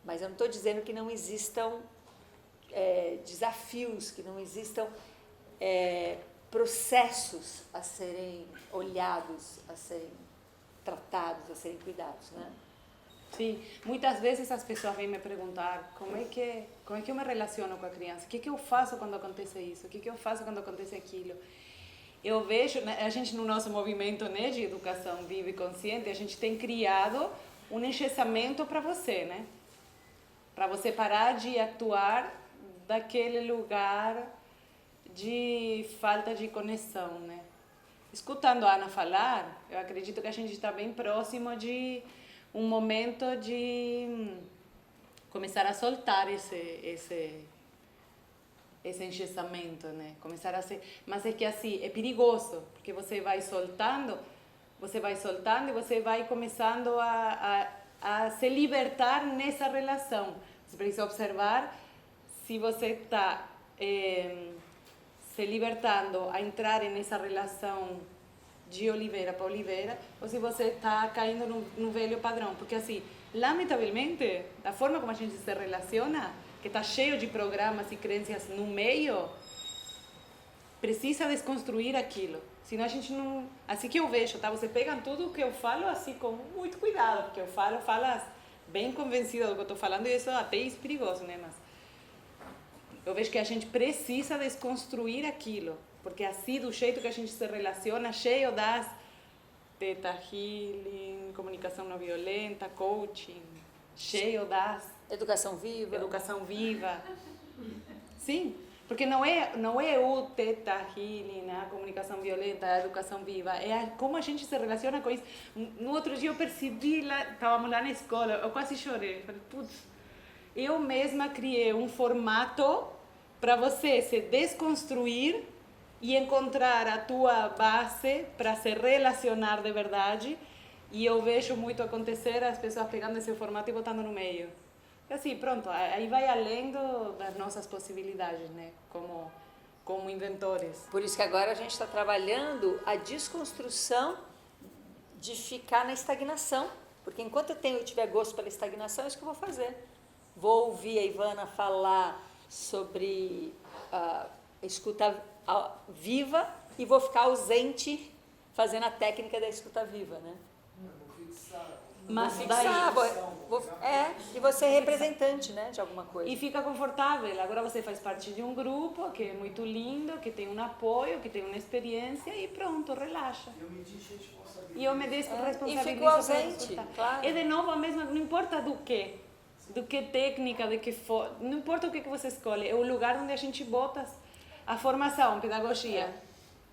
Mas eu não estou dizendo que não existam desafios, que não existam processos a serem olhados, a serem tratados, a serem cuidados, né?
Sim, muitas vezes as pessoas vêm me perguntar como é que eu me relaciono com a criança, o que eu faço quando acontece isso, o que eu faço quando acontece aquilo. Eu vejo, a gente no nosso movimento, né, de educação viva e consciente, a gente tem criado um engessamento para você, né? Para você parar de atuar daquele lugar de falta de conexão, né? Escutando a Ana falar, eu acredito que a gente está bem próximo de um momento de começar a soltar esse engessamento, né? Começar a ser, mas é que assim é perigoso, porque você vai soltando e você vai começando a se libertar nessa relação. Você precisa observar se você está se libertando a entrar nessa relação de oliveira para oliveira, ou se você está caindo no velho padrão. Porque, assim, lamentavelmente, a forma como a gente se relaciona, que está cheio de programas e crenças no meio, precisa desconstruir aquilo. Senão a gente não... Assim que eu vejo, tá? Você pega tudo que eu falo assim com muito cuidado, porque eu falo bem convencida do que eu estou falando, e isso até é perigoso, né? Mas eu vejo que a gente precisa desconstruir aquilo. Porque assim, do jeito que a gente se relaciona, cheio das Theta Healing, comunicação não violenta, coaching, cheio das...
Educação viva.
Educação viva. Sim, porque não é o Theta Healing, a comunicação violenta, a educação viva, é como a gente se relaciona com isso. No outro dia eu percebi, estávamos lá na escola, eu quase chorei. Falei, putz, eu mesma criei um formato para você se desconstruir e encontrar a tua base para se relacionar de verdade. E eu vejo muito acontecer as pessoas pegando esse formato e botando no meio. E assim, pronto, aí vai além das nossas possibilidades, né? Como inventores.
Por isso que agora a gente está trabalhando a desconstrução de ficar na estagnação. Porque enquanto eu tiver gosto pela estagnação, é isso que eu vou fazer. Vou ouvir a Ivana falar sobre escuta viva e vou ficar ausente fazendo a técnica da escuta viva, né?
Mas
e você é representante, né, de alguma coisa.
E fica confortável. Agora você faz parte de um grupo que é muito lindo, que tem um apoio, que tem uma experiência e pronto, relaxa. E eu me responsabilizo.
E fico ausente, claro.
E de novo a mesma, não importa do que técnica, de que for, não importa o que você escolhe, é o lugar onde a gente bota a formação, pedagogia.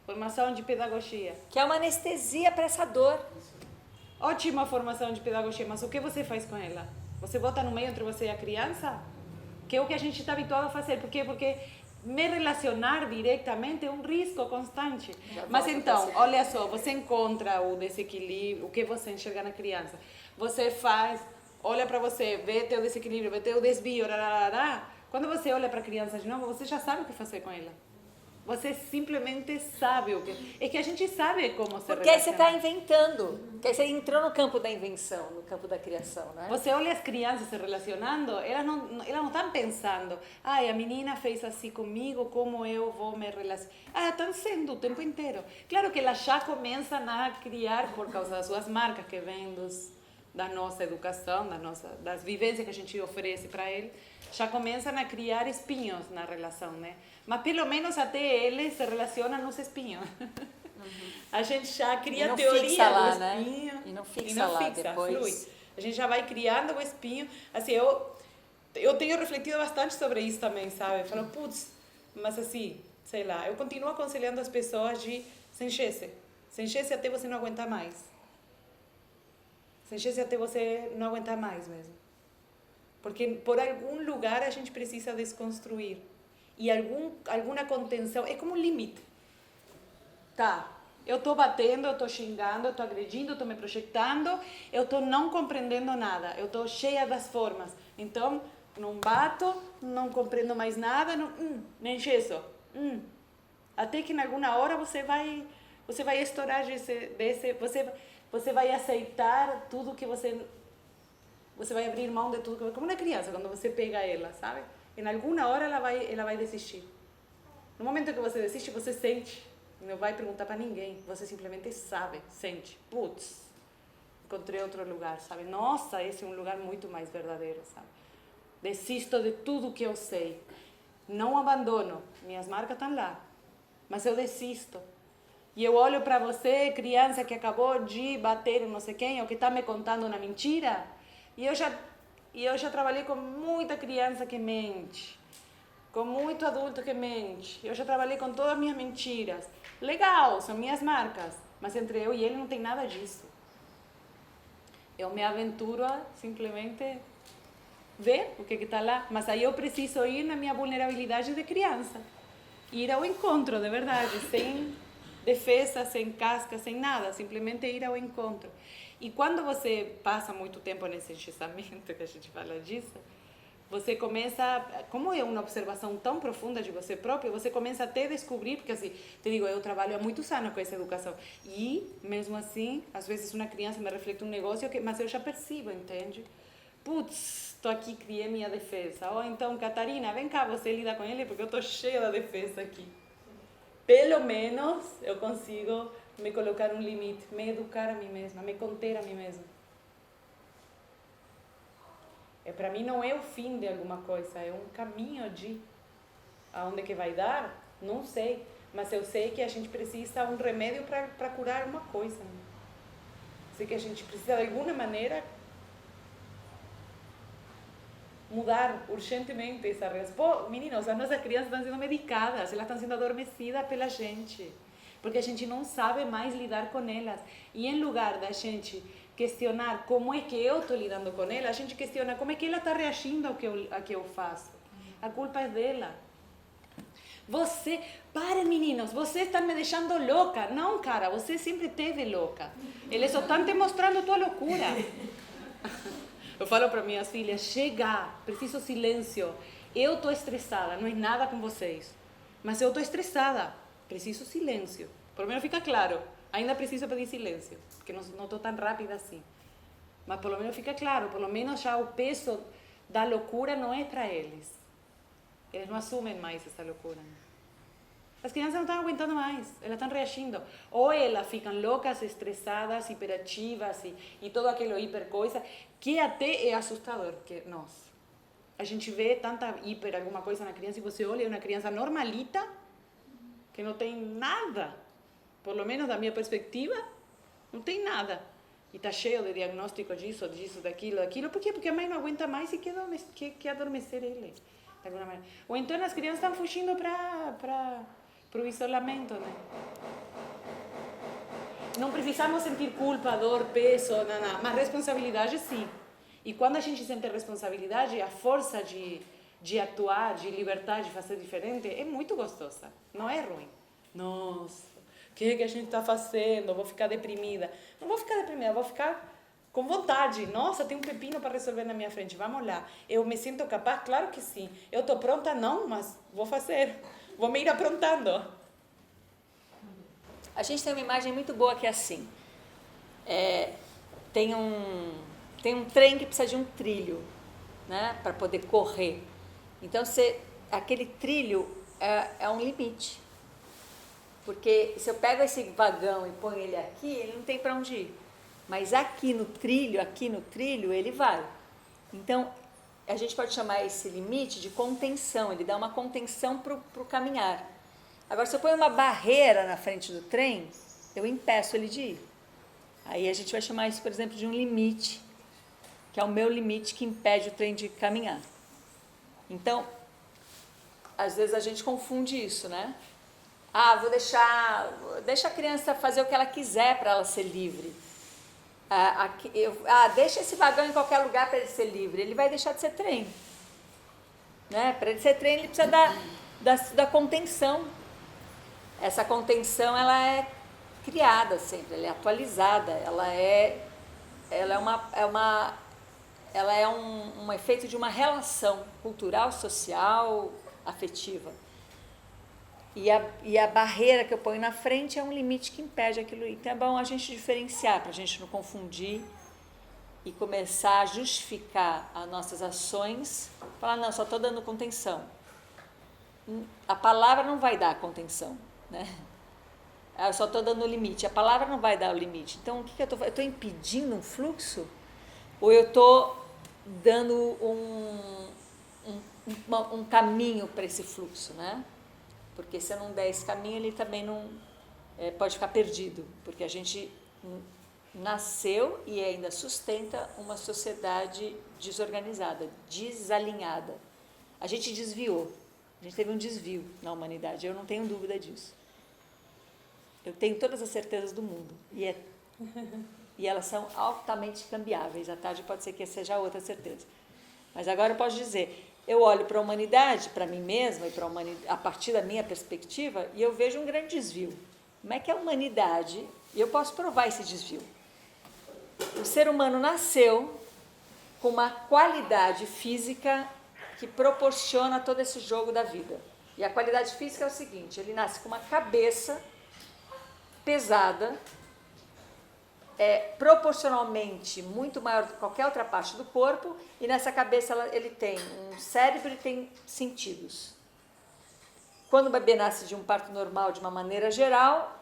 Formação de pedagogia.
Que é uma anestesia para essa dor.
Ótima formação de pedagogia, mas o que você faz com ela? Você bota no meio entre você e a criança? Que é o que a gente está habituado a fazer. Por quê? Porque me relacionar diretamente é um risco constante. Mas então, olha só, você encontra o desequilíbrio, o que você enxerga na criança. Você faz, olha para você, vê teu desequilíbrio, vê teu desvio, Quando você olha para a criança de novo, você já sabe o que fazer com ela. Você simplesmente sabe o que... É que a gente sabe como se
Porque aí você está
relacionar.
inventando. Porque aí você entrou no campo da invenção, no campo da criação, né?
Você olha as crianças se relacionando, elas não estão pensando, ai, a menina fez assim comigo, como eu vou me relacionar. Ah, estão sendo o tempo inteiro. Claro que elas já começam a criar por causa das suas marcas que vêm da nossa educação, das vivências que a gente oferece para eles, já começam a criar espinhos na relação, né? Mas pelo menos até eles se relacionam nos espinhos. A gente já cria a teoria
fixa lá,
do espinho.
né? E não fixa lá depois.
Flui. A gente já vai criando o espinho. Assim, eu tenho refletido bastante sobre isso também, sabe? Eu falo, putz, mas assim, sei lá, eu continuo aconselhando as pessoas de se enchesse. Se enchesse até você não aguentar mais. Se enchesse até você não aguentar mais mesmo. Porque por algum lugar a gente precisa desconstruir. E alguma contenção, é como um limite. Tá, eu estou batendo, eu estou xingando, eu estou agredindo, eu estou me projetando, eu estou não compreendendo nada, eu estou cheia das formas. Então, não bato, não compreendo mais nada, não, me encheço. Até que em alguma hora você vai estourar você vai aceitar tudo que você vai abrir mão de tudo, como uma criança, quando você pega ela, sabe? Em alguma hora ela vai desistir. No momento que você desiste, você sente. Não vai perguntar para ninguém. Você simplesmente sabe, sente. Putz, encontrei outro lugar, sabe? Nossa, esse é um lugar muito mais verdadeiro, sabe? Desisto de tudo que eu sei. Não abandono. Minhas marcas estão lá. Mas eu desisto. E eu olho para você, criança que acabou de bater em não sei quem, ou que está me contando uma mentira. E eu já trabalhei com muita criança que mente. Com muito adulto que mente. Eu já trabalhei com todas as minhas mentiras. Legal, são minhas marcas. Mas entre eu e ele não tem nada disso. Eu me aventuro a simplesmente ver o que está lá. Mas aí eu preciso ir na minha vulnerabilidade de criança. Ir ao encontro, de verdade. Sem defesa, sem casca, sem nada. Simplesmente ir ao encontro. E quando você passa muito tempo nesse enxergamento, que a gente fala disso, você começa, como é uma observação tão profunda de você próprio, você começa até a descobrir, porque assim, te digo, eu trabalho há muitos anos com essa educação, e mesmo assim, às vezes uma criança me reflete um negócio, mas eu já percebo, entende? Putz, estou aqui, criei minha defesa. Ou então, Catarina, vem cá, você lida com ele, porque eu estou cheia da defesa aqui. Pelo menos eu consigo me colocar um limite, me educar a mim mesma, me conter a mim mesma. Para mim não é o fim de alguma coisa, é um caminho de aonde que vai dar, não sei, mas eu sei que a gente precisa de um remédio para curar uma coisa. Né? Sei que a gente precisa de alguma maneira mudar urgentemente essa resposta. Meninos, as nossas crianças estão sendo medicadas, elas estão sendo adormecidas pela gente, porque a gente não sabe mais lidar com elas. E em lugar da gente questionar como é que eu estou lidando com ela, a gente questiona como é que ela está reagindo ao que eu faço. A culpa é dela. Parem meninos, vocês estão me deixando louca. Não, cara, você sempre esteve louca. Eles só estão te mostrando a tua loucura. Eu falo para minhas filhas, chega, preciso silêncio. Eu estou estressada, não é nada com vocês. Mas eu estou estressada, preciso silêncio. Por menos fica claro. Ainda preciso pedir silêncio, porque não estou tão rápida assim. Mas pelo menos fica claro, pelo menos já o peso da loucura não é para eles. Eles não assumem mais essa loucura. As crianças não estão aguentando mais, elas estão reagindo. Ou elas ficam loucas, estressadas, hiperativas e todo aquele hipercoisa, que até é assustador, porque, nossa, a gente vê tanta hiper alguma coisa na criança e você olha uma criança normalita, que não tem nada. Por lo menos da minha perspectiva, não tem nada. E está cheio de diagnóstico disso, daquilo. Por quê? Porque a mãe não aguenta mais e quer adormecer ele, de alguma maneira. Ou então as crianças estão fugindo para o isolamento, né? Não precisamos sentir culpa, dor, peso, nada. Mas responsabilidade, sim. E quando a gente sente responsabilidade, a força de atuar, de libertar, de fazer diferente, é muito gostosa. Não é ruim. Nossa. O que a gente está fazendo? Vou ficar deprimida. Não vou ficar deprimida, vou ficar com vontade. Nossa, tem um pepino para resolver na minha frente. Vamos lá. Eu me sinto capaz? Claro que sim. Eu estou pronta? Não, mas vou fazer. Vou me ir aprontando.
A gente tem uma imagem muito boa que é assim. Tem um trem que precisa de um trilho, né, para poder correr. Então, aquele trilho é um limite. Porque se eu pego esse vagão e ponho ele aqui, ele não tem para onde ir. Mas aqui no trilho, ele vai. Então, a gente pode chamar esse limite de contenção, ele dá uma contenção para o caminhar. Agora, se eu ponho uma barreira na frente do trem, eu impeço ele de ir. Aí a gente vai chamar isso, por exemplo, de um limite, que é o meu limite que impede o trem de caminhar. Então, às vezes a gente confunde isso, né? Deixa a criança fazer o que ela quiser para ela ser livre. Deixa esse vagão em qualquer lugar para ele ser livre. Ele vai deixar de ser trem. Né? Para ele ser trem, ele precisa da contenção. Essa contenção, ela é criada sempre, ela é atualizada, ela é um efeito de uma relação cultural, social, afetiva. E a barreira que eu ponho na frente é um limite que impede aquilo. Então é bom a gente diferenciar, para a gente não confundir e começar a justificar as nossas ações. Falar, não, só estou dando contenção. A palavra não vai dar contenção, né? Eu só estou dando o limite. A palavra não vai dar o limite. Então, o que eu estou fazendo? Eu estou impedindo um fluxo? Ou eu estou dando um caminho para esse fluxo, né? Porque se eu não der esse caminho, ele também não pode ficar perdido, porque a gente nasceu e ainda sustenta uma sociedade desorganizada, desalinhada. A gente desviou, a gente teve um desvio na humanidade, eu não tenho dúvida disso. Eu tenho todas as certezas do mundo, e elas são altamente cambiáveis. À tarde pode ser que seja outra certeza. Mas agora eu posso dizer, eu olho para a humanidade, para mim mesma, e para a humanidade, a partir da minha perspectiva, e eu vejo um grande desvio. Como é que a humanidade, e eu posso provar esse desvio, o ser humano nasceu com uma qualidade física que proporciona todo esse jogo da vida. E a qualidade física é o seguinte, ele nasce com uma cabeça pesada, proporcionalmente muito maior do que qualquer outra parte do corpo, e nessa cabeça ele tem um cérebro e tem sentidos. Quando o bebê nasce de um parto normal, de uma maneira geral,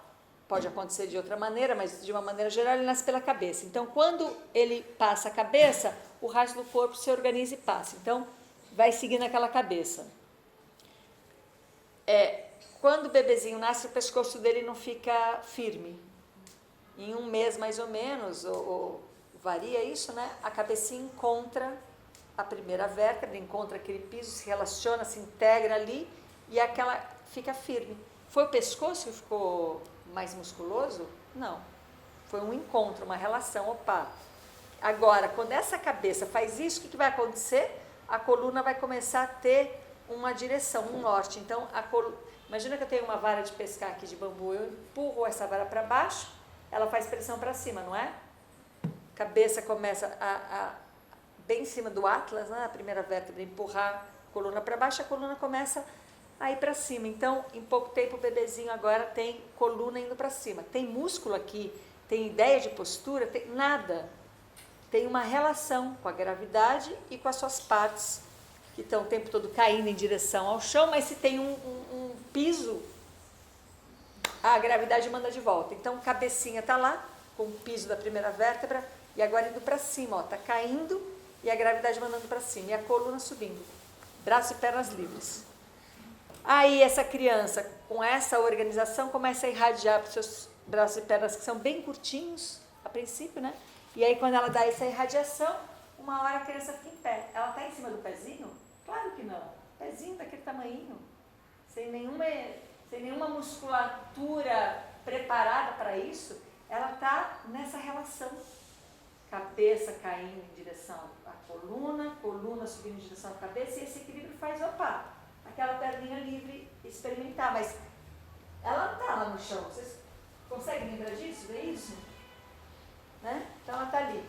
pode acontecer de outra maneira, mas de uma maneira geral ele nasce pela cabeça. Então, quando ele passa a cabeça, o resto do corpo se organiza e passa. Então, vai seguindo aquela cabeça. Quando o bebezinho nasce, o pescoço dele não fica firme. Em um mês, mais ou menos, ou varia isso, né? A cabecinha encontra a primeira vértebra, encontra aquele piso, se relaciona, se integra ali e aquela fica firme. Foi o pescoço que ficou mais musculoso? Não. Foi um encontro, uma relação. Opa! Agora, quando essa cabeça faz isso, o que vai acontecer? A coluna vai começar a ter uma direção, um norte. Então, imagina que eu tenho uma vara de pescar aqui de bambu, eu empurro essa vara para baixo, ela faz pressão para cima, não é? Cabeça começa bem em cima do atlas, né? A primeira vértebra, empurrar a coluna para baixo, a coluna começa a ir para cima. Então, em pouco tempo, o bebezinho agora tem coluna indo para cima. Tem músculo aqui, tem ideia de postura, tem nada. Tem uma relação com a gravidade e com as suas partes, que estão o tempo todo caindo em direção ao chão, mas se tem um piso, a gravidade manda de volta. Então, cabecinha está lá, com o piso da primeira vértebra, e agora indo para cima, está caindo, e a gravidade mandando para cima, e a coluna subindo. Braço e pernas livres. Aí, essa criança, com essa organização, começa a irradiar para os seus braços e pernas, que são bem curtinhos, a princípio, né? E aí, quando ela dá essa irradiação, uma hora a criança fica em pé. Ela está em cima do pezinho? Claro que não. Pezinho daquele tamanhinho, sem nenhuma musculatura preparada para isso, ela está nessa relação. Cabeça caindo em direção à coluna, coluna subindo em direção à cabeça, e esse equilíbrio faz, opa, aquela perninha livre experimentar. Mas ela não está lá no chão. Vocês conseguem lembrar disso? Ver isso? Né? Então ela está ali.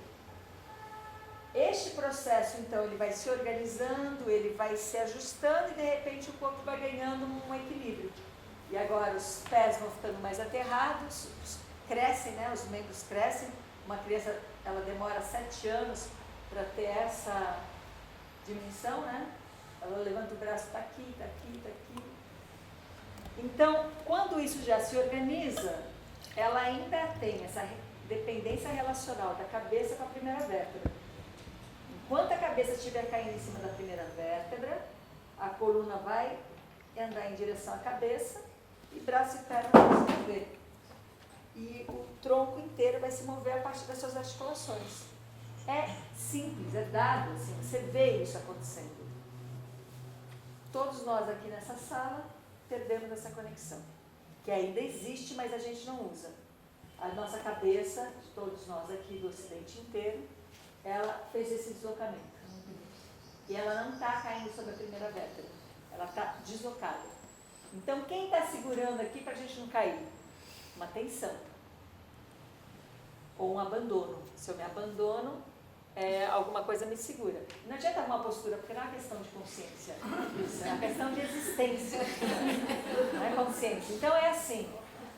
Este processo, então, ele vai se organizando, ele vai se ajustando e, de repente, o corpo vai ganhando um equilíbrio. E agora os pés vão ficando mais aterrados, crescem, né? Os membros crescem. Uma criança, ela demora 7 anos para ter essa dimensão, né? Ela levanta o braço, está aqui, está aqui, está aqui. Então, quando isso já se organiza, ela ainda tem essa dependência relacional da cabeça com a primeira vértebra. Enquanto a cabeça estiver caindo em cima da primeira vértebra, a coluna vai andar em direção à cabeça e braço e perna vão se mover. E o tronco inteiro vai se mover a partir das suas articulações. É simples, é dado, assim, você vê isso acontecendo. Todos nós aqui nessa sala perdemos essa conexão, que ainda existe, mas a gente não usa. A nossa cabeça, de todos nós aqui do Ocidente inteiro, ela fez esse deslocamento. E ela não está caindo sobre a primeira vértebra, ela está deslocada. Então, quem está segurando aqui para a gente não cair? Uma tensão. Ou um abandono. Se eu me abandono, alguma coisa me segura. Não adianta uma postura, porque não é uma questão de consciência. Isso é uma questão de existência. Não é consciência. Então, é assim.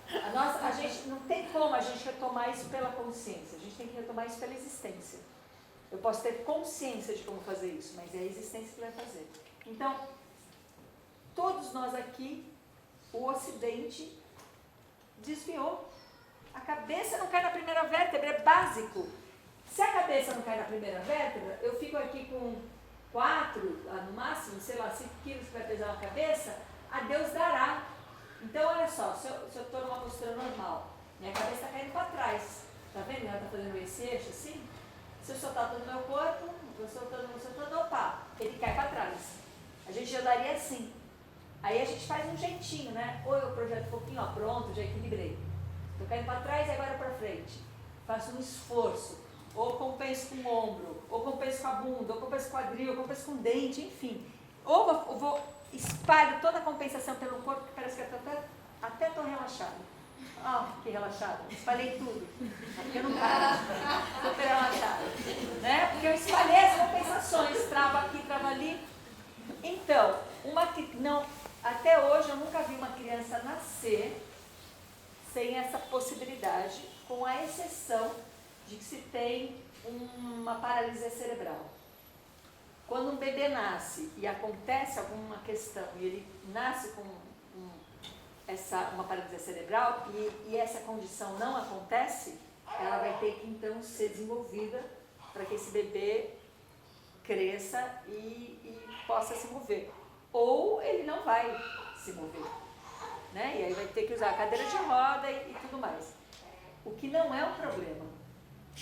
A gente não tem como a gente retomar isso pela consciência. A gente tem que retomar isso pela existência. Eu posso ter consciência de como fazer isso, mas é a existência que vai fazer. Então, todos nós aqui, o Ocidente desviou. A cabeça não cai na primeira vértebra, é básico. Se a cabeça não cai na primeira vértebra, eu fico aqui com 4, no máximo, sei lá, 5 quilos que vai pesar uma cabeça, a Deus dará. Então, olha só, se eu estou numa postura normal, minha cabeça está caindo para trás. Está vendo? Ela está fazendo esse eixo assim? Se eu soltar todo o meu corpo, vou soltando, opa, ele cai para trás. A gente já daria assim. Aí a gente faz um jeitinho, né? Ou eu projeto um pouquinho, ó, pronto, já equilibrei. Estou caindo para trás e agora para frente. Faço um esforço. Ou compenso com o ombro, ou compenso com a bunda, ou compenso com o quadril, ou compenso com o dente, enfim. Ou eu vou espalho toda a compensação pelo corpo, que parece que até estou relaxada. Que relaxada. Espalhei tudo. Porque eu não paro. Super relaxada. Né? Porque eu espalhei as compensações. Trava aqui, trava ali. Então, até hoje eu nunca vi uma criança nascer sem essa possibilidade, com a exceção de que se tem uma paralisia cerebral. Quando um bebê nasce e acontece alguma questão e ele nasce com uma paralisia cerebral e essa condição não acontece, ela vai ter que então ser desenvolvida para que esse bebê cresça e possa se mover. Ou ele não vai se mover, né? E aí vai ter que usar a cadeira de roda e tudo mais. O que não é um problema.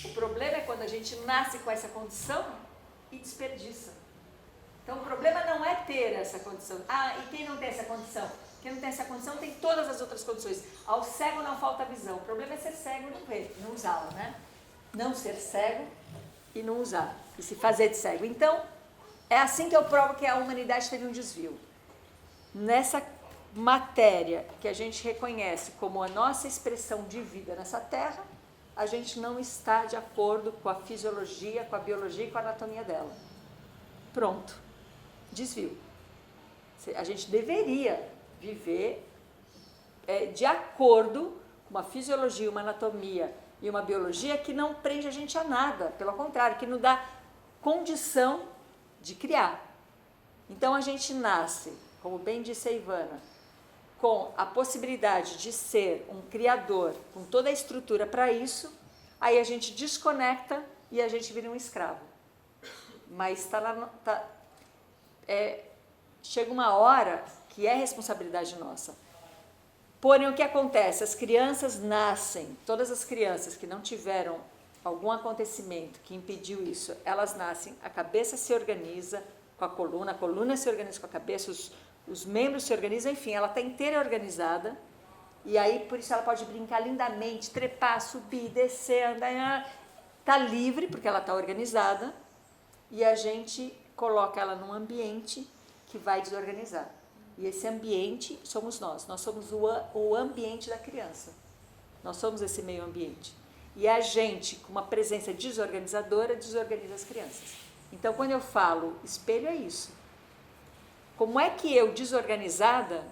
O problema é quando a gente nasce com essa condição e desperdiça. Então, o problema não é ter essa condição. E quem não tem essa condição? Quem não tem essa condição tem todas as outras condições. Ao cego não falta visão. O problema é ser cego e não ver, não usá-la, né? Não ser cego e não usar. E se fazer de cego. Então, é assim que eu provo que a humanidade teve um desvio. Nessa matéria que a gente reconhece como a nossa expressão de vida nessa Terra, a gente não está de acordo com a fisiologia, com a biologia e com a anatomia dela. Pronto. Desvio. A gente deveria viver de acordo com uma fisiologia, uma anatomia e uma biologia que não prende a gente a nada, pelo contrário, que nos dá condição de criar. Então a gente nasce, como bem disse a Ivana, com a possibilidade de ser um criador, com toda a estrutura para isso, aí a gente desconecta e a gente vira um escravo. Mas chega uma hora que é responsabilidade nossa. Porém, o que acontece? As crianças nascem, todas as crianças que não tiveram algum acontecimento que impediu isso, elas nascem, a cabeça se organiza com a coluna se organiza com a cabeça, os membros se organizam, enfim, ela está inteira organizada, e aí por isso ela pode brincar lindamente, trepar, subir, descer, andar, está livre, porque ela está organizada, e a gente coloca ela num ambiente que vai desorganizar. E esse ambiente somos nós somos o ambiente da criança, nós somos esse meio ambiente. E a gente, com uma presença desorganizadora, desorganiza as crianças. Então, quando eu falo espelho, é isso. Como é que eu, desorganizada,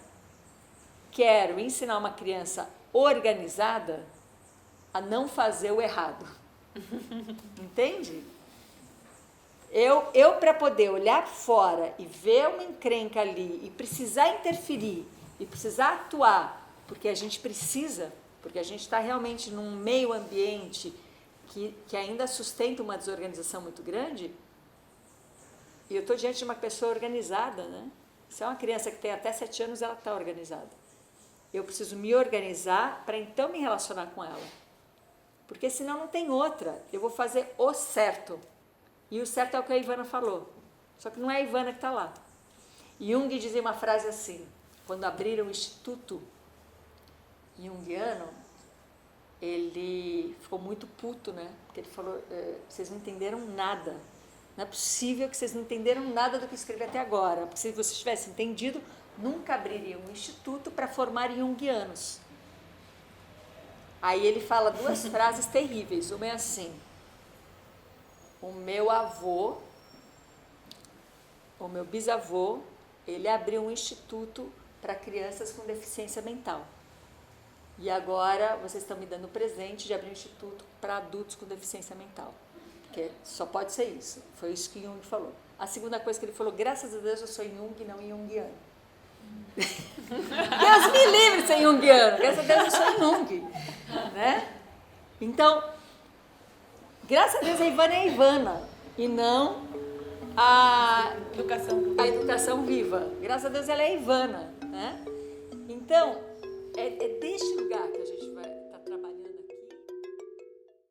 quero ensinar uma criança organizada a não fazer o errado? Entende? Eu para poder olhar fora e ver uma encrenca ali e precisar interferir e precisar atuar, porque a gente precisa, porque a gente está realmente num meio ambiente que ainda sustenta uma desorganização muito grande, e eu estou diante de uma pessoa organizada, né? Se é uma criança que tem até 7 anos, ela está organizada. Eu preciso me organizar para então me relacionar com ela. Porque senão não tem outra. Eu vou fazer o certo. E o certo é o que a Ivana falou. Só que não é a Ivana que está lá. Jung dizia uma frase assim, quando abriram o Instituto Jungiano, ele ficou muito puto, né? Porque ele falou, vocês não entenderam nada. Não é possível que vocês não entenderam nada do que eu escrevi até agora. Porque se vocês tivessem entendido, nunca abririam um instituto para formar junguianos. Aí ele fala 2 frases terríveis. Uma é assim: o meu avô, o meu bisavô, ele abriu um instituto para crianças com deficiência mental. E agora vocês estão me dando o presente de abrir um instituto para adultos com deficiência mental. Porque só pode ser isso. Foi isso que Jung falou. A segunda coisa que ele falou: graças a Deus eu sou Jung e não junguiano. Deus me livre de ser junguiano. Graças a Deus eu sou Jung. Né? Então, graças a Deus a Ivana é a Ivana e não a educação viva. Graças a Deus ela é a Ivana. Né? Então, é deste lugar que a gente vai